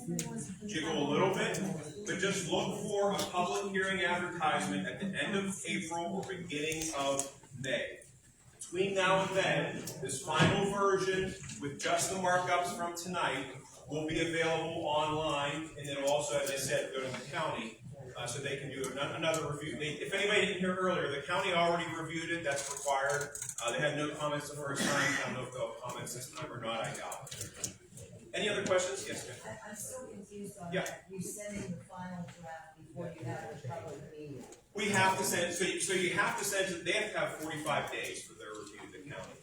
jiggle a little bit, but just look for a public hearing advertisement at the end of April or beginning of May. Between now and then, this final version with just the markups from tonight will be available online, and then also, as I said, go to the county so they can do another review. If anybody didn't hear earlier, the county already reviewed it. That's required. They had no comments the first time. I don't know if they'll have comments this time or not. I doubt it. Any other questions? Yes, ma'am. I'm still confused on Yeah. that. You sending the final draft before you have the public meeting. We have to send, so you have to send it, they have to have 45 days for their review to the county.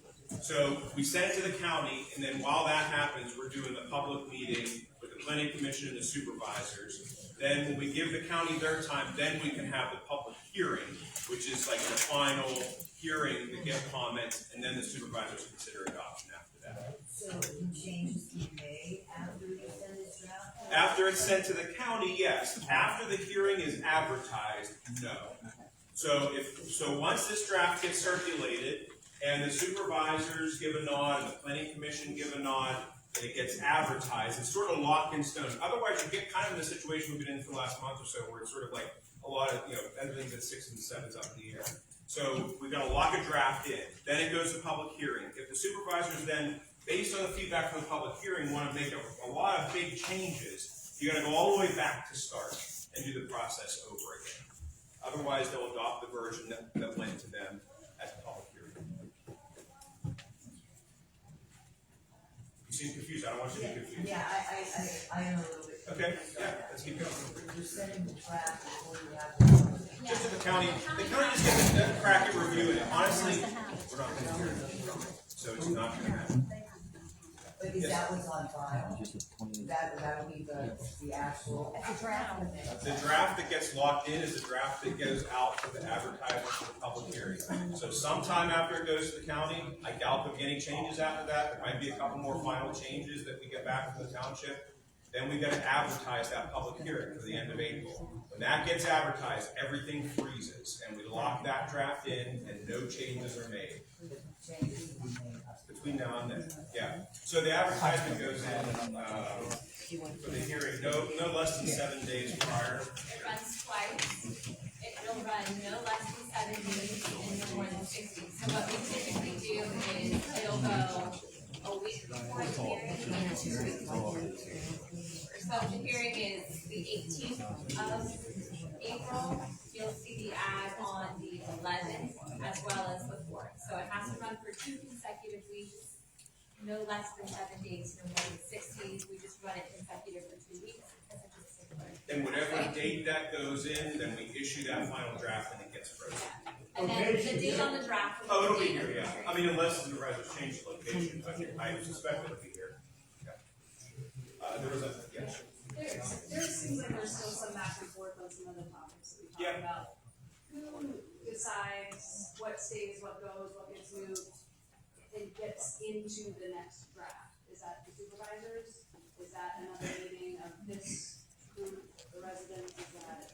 So we send it to the county, and then while that happens, we're doing the public meeting with the planning commission and the supervisors. Then when we give the county their time, then we can have the public hearing, which is like the final hearing to get comments, and then the supervisors consider adoption after that. So can changes be made after you send this draft? After it's sent to the county, yes. After the hearing is advertised, no. So once this draft gets circulated and the supervisors give a nod and the planning commission give a nod and it gets advertised, it's sort of locked in stone. Otherwise, you get kind of in the situation we've been in for the last month or so where it's sort of like a lot of, everything's at 6 and 7's up in the air. So we've got to lock a draft in. Then it goes to public hearing. If the supervisors then, based on the feedback from the public hearing, want to make a lot of big changes, you got to go all the way back to start and do the process over again. Otherwise, they'll adopt the version that went to them at the public hearing. You seem confused. I don't want you to be confused. Yeah, I am a little bit. Okay, yeah, let's keep going. You're sending the draft before you have the. Just to the county just gets a crack at reviewing it. Honestly, we're not going to hear it. So it's not going to happen. But is that what's on file? That would be the actual. It's a draft. The draft that gets locked in is the draft that goes out for the advertisement for the public hearing. So sometime after it goes to the county, I doubt there'll be any changes after that. There might be a couple more final changes that we get back from the township. Then we got to advertise that public hearing for the end of April. When that gets advertised, everything freezes, and we lock that draft in, and no changes are made. Between now and then, yeah. So the advertisement goes in for the hearing, no less than 7 days prior. It runs twice. It'll run no less than 7 days and no more than 60. So what we typically do is it'll go a week before the hearing and 2 weeks before the hearing. So the hearing is the 18th of April. You'll see the ad on the 11th as well as the 4th. So it has to run for 2 consecutive weeks, no less than 7 days, no more than 60. We just run it consecutive for 2 And whatever date that goes in, then we issue that final draft and it gets frozen. And then the date on the draft. Oh, it'll be here, yeah. I mean, unless the supervisors change the location, I suspect it'll be here. Yeah. There was a, yeah. There seems like there's still some back and forth on some of the topics that we talked about. Who decides what stays, what goes, what gets moved, and gets into the next draft? Is that the supervisors? Is that another meeting of this group, the residents? Is that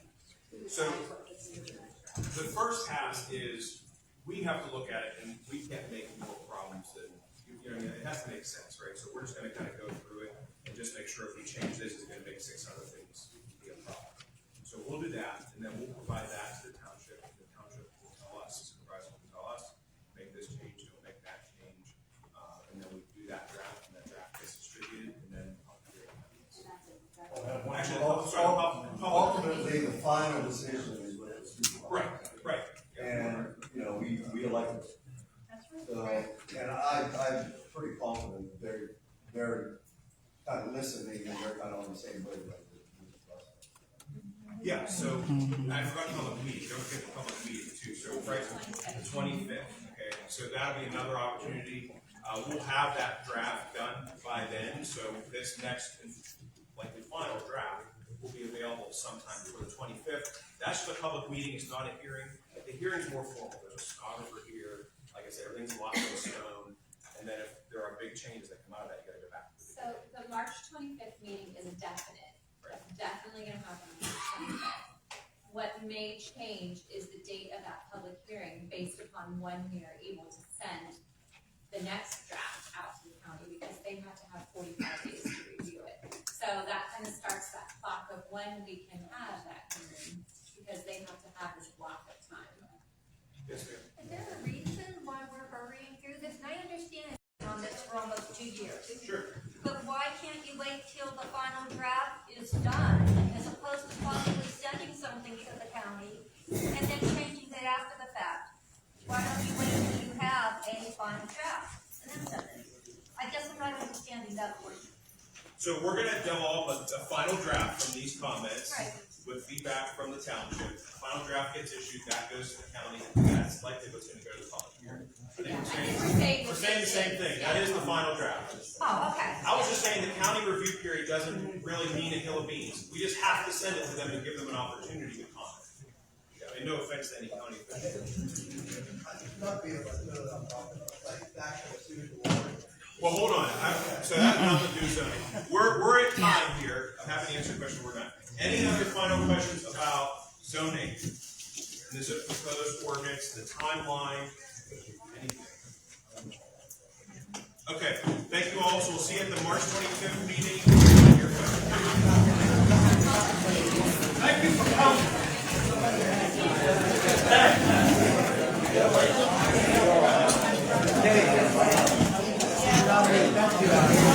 who decides what gets into the next draft? The first pass is, we have to look at it and we can't make more problems than, you know, it has to make sense, right? So we're just gonna kind of go through it and just make sure if we change this, it's gonna make 6 other things be a problem. So we'll do that, and then we'll provide that to the township, and the township will tell us, the supervisor will tell us, make this change, don't make that change. And then we do that draft, and that draft gets distributed, and then I'll create ultimately, the final decision is what the supervisor. Right. And, you know, we elect them. So, and I'm pretty confident they're kind of listening and they're kind of on the same wavelength. Yeah, so, I forgot the public meeting, don't forget the public meeting too, so, right, the 25th, okay, so that'll be another opportunity. We'll have that draft done by then, so this next, likely final draft will be available sometime before the 25th. That's just a public meeting, it's not a hearing. The hearing's more formal, there's a stenographer here, like I said, everything's locked in stone, and then if there are big changes that come out of that, you gotta go back. So the March 25th meeting is a definite. That's definitely gonna happen on March 25th. What may change is the date of that public hearing based upon when we are able to send the next draft out to the county, because they have to have 45 days to review it. So that kind of starts that clock of when we can have that hearing, because they have to have this block of time. Yes, ma'am. Is there a reason why we're hurrying through this? And I understand on this for almost 2 years. Sure. But why can't you wait till the final draft is done, as opposed to possibly sending something to the county and then changing it after the fact? Why don't you wait till you have a final draft and then send it? I guess I'm not understanding that portion. So we're gonna develop a final draft from these comments. Right. With feedback from the township. The final draft gets issued, that goes to the county, and that's likely what's gonna go to the public hearing. I think we're saying the same thing, that is the final draft. Oh, okay. I was just saying the county review period doesn't really mean a hill of beans. We just have to send it to them and give them an opportunity to comment. I mean, no offense to any county official. Not being able to know that I'm talking about, like, actual sewage water. Well, hold on, so that's not the new zoning. We're at time here, I'm happy to answer your question, we're not. Any other final questions about zoning? And this is proposed ordinance, the timeline, anything? Okay, thank you all, so we'll see you at the March 25th meeting. Thank you for coming. Thank you.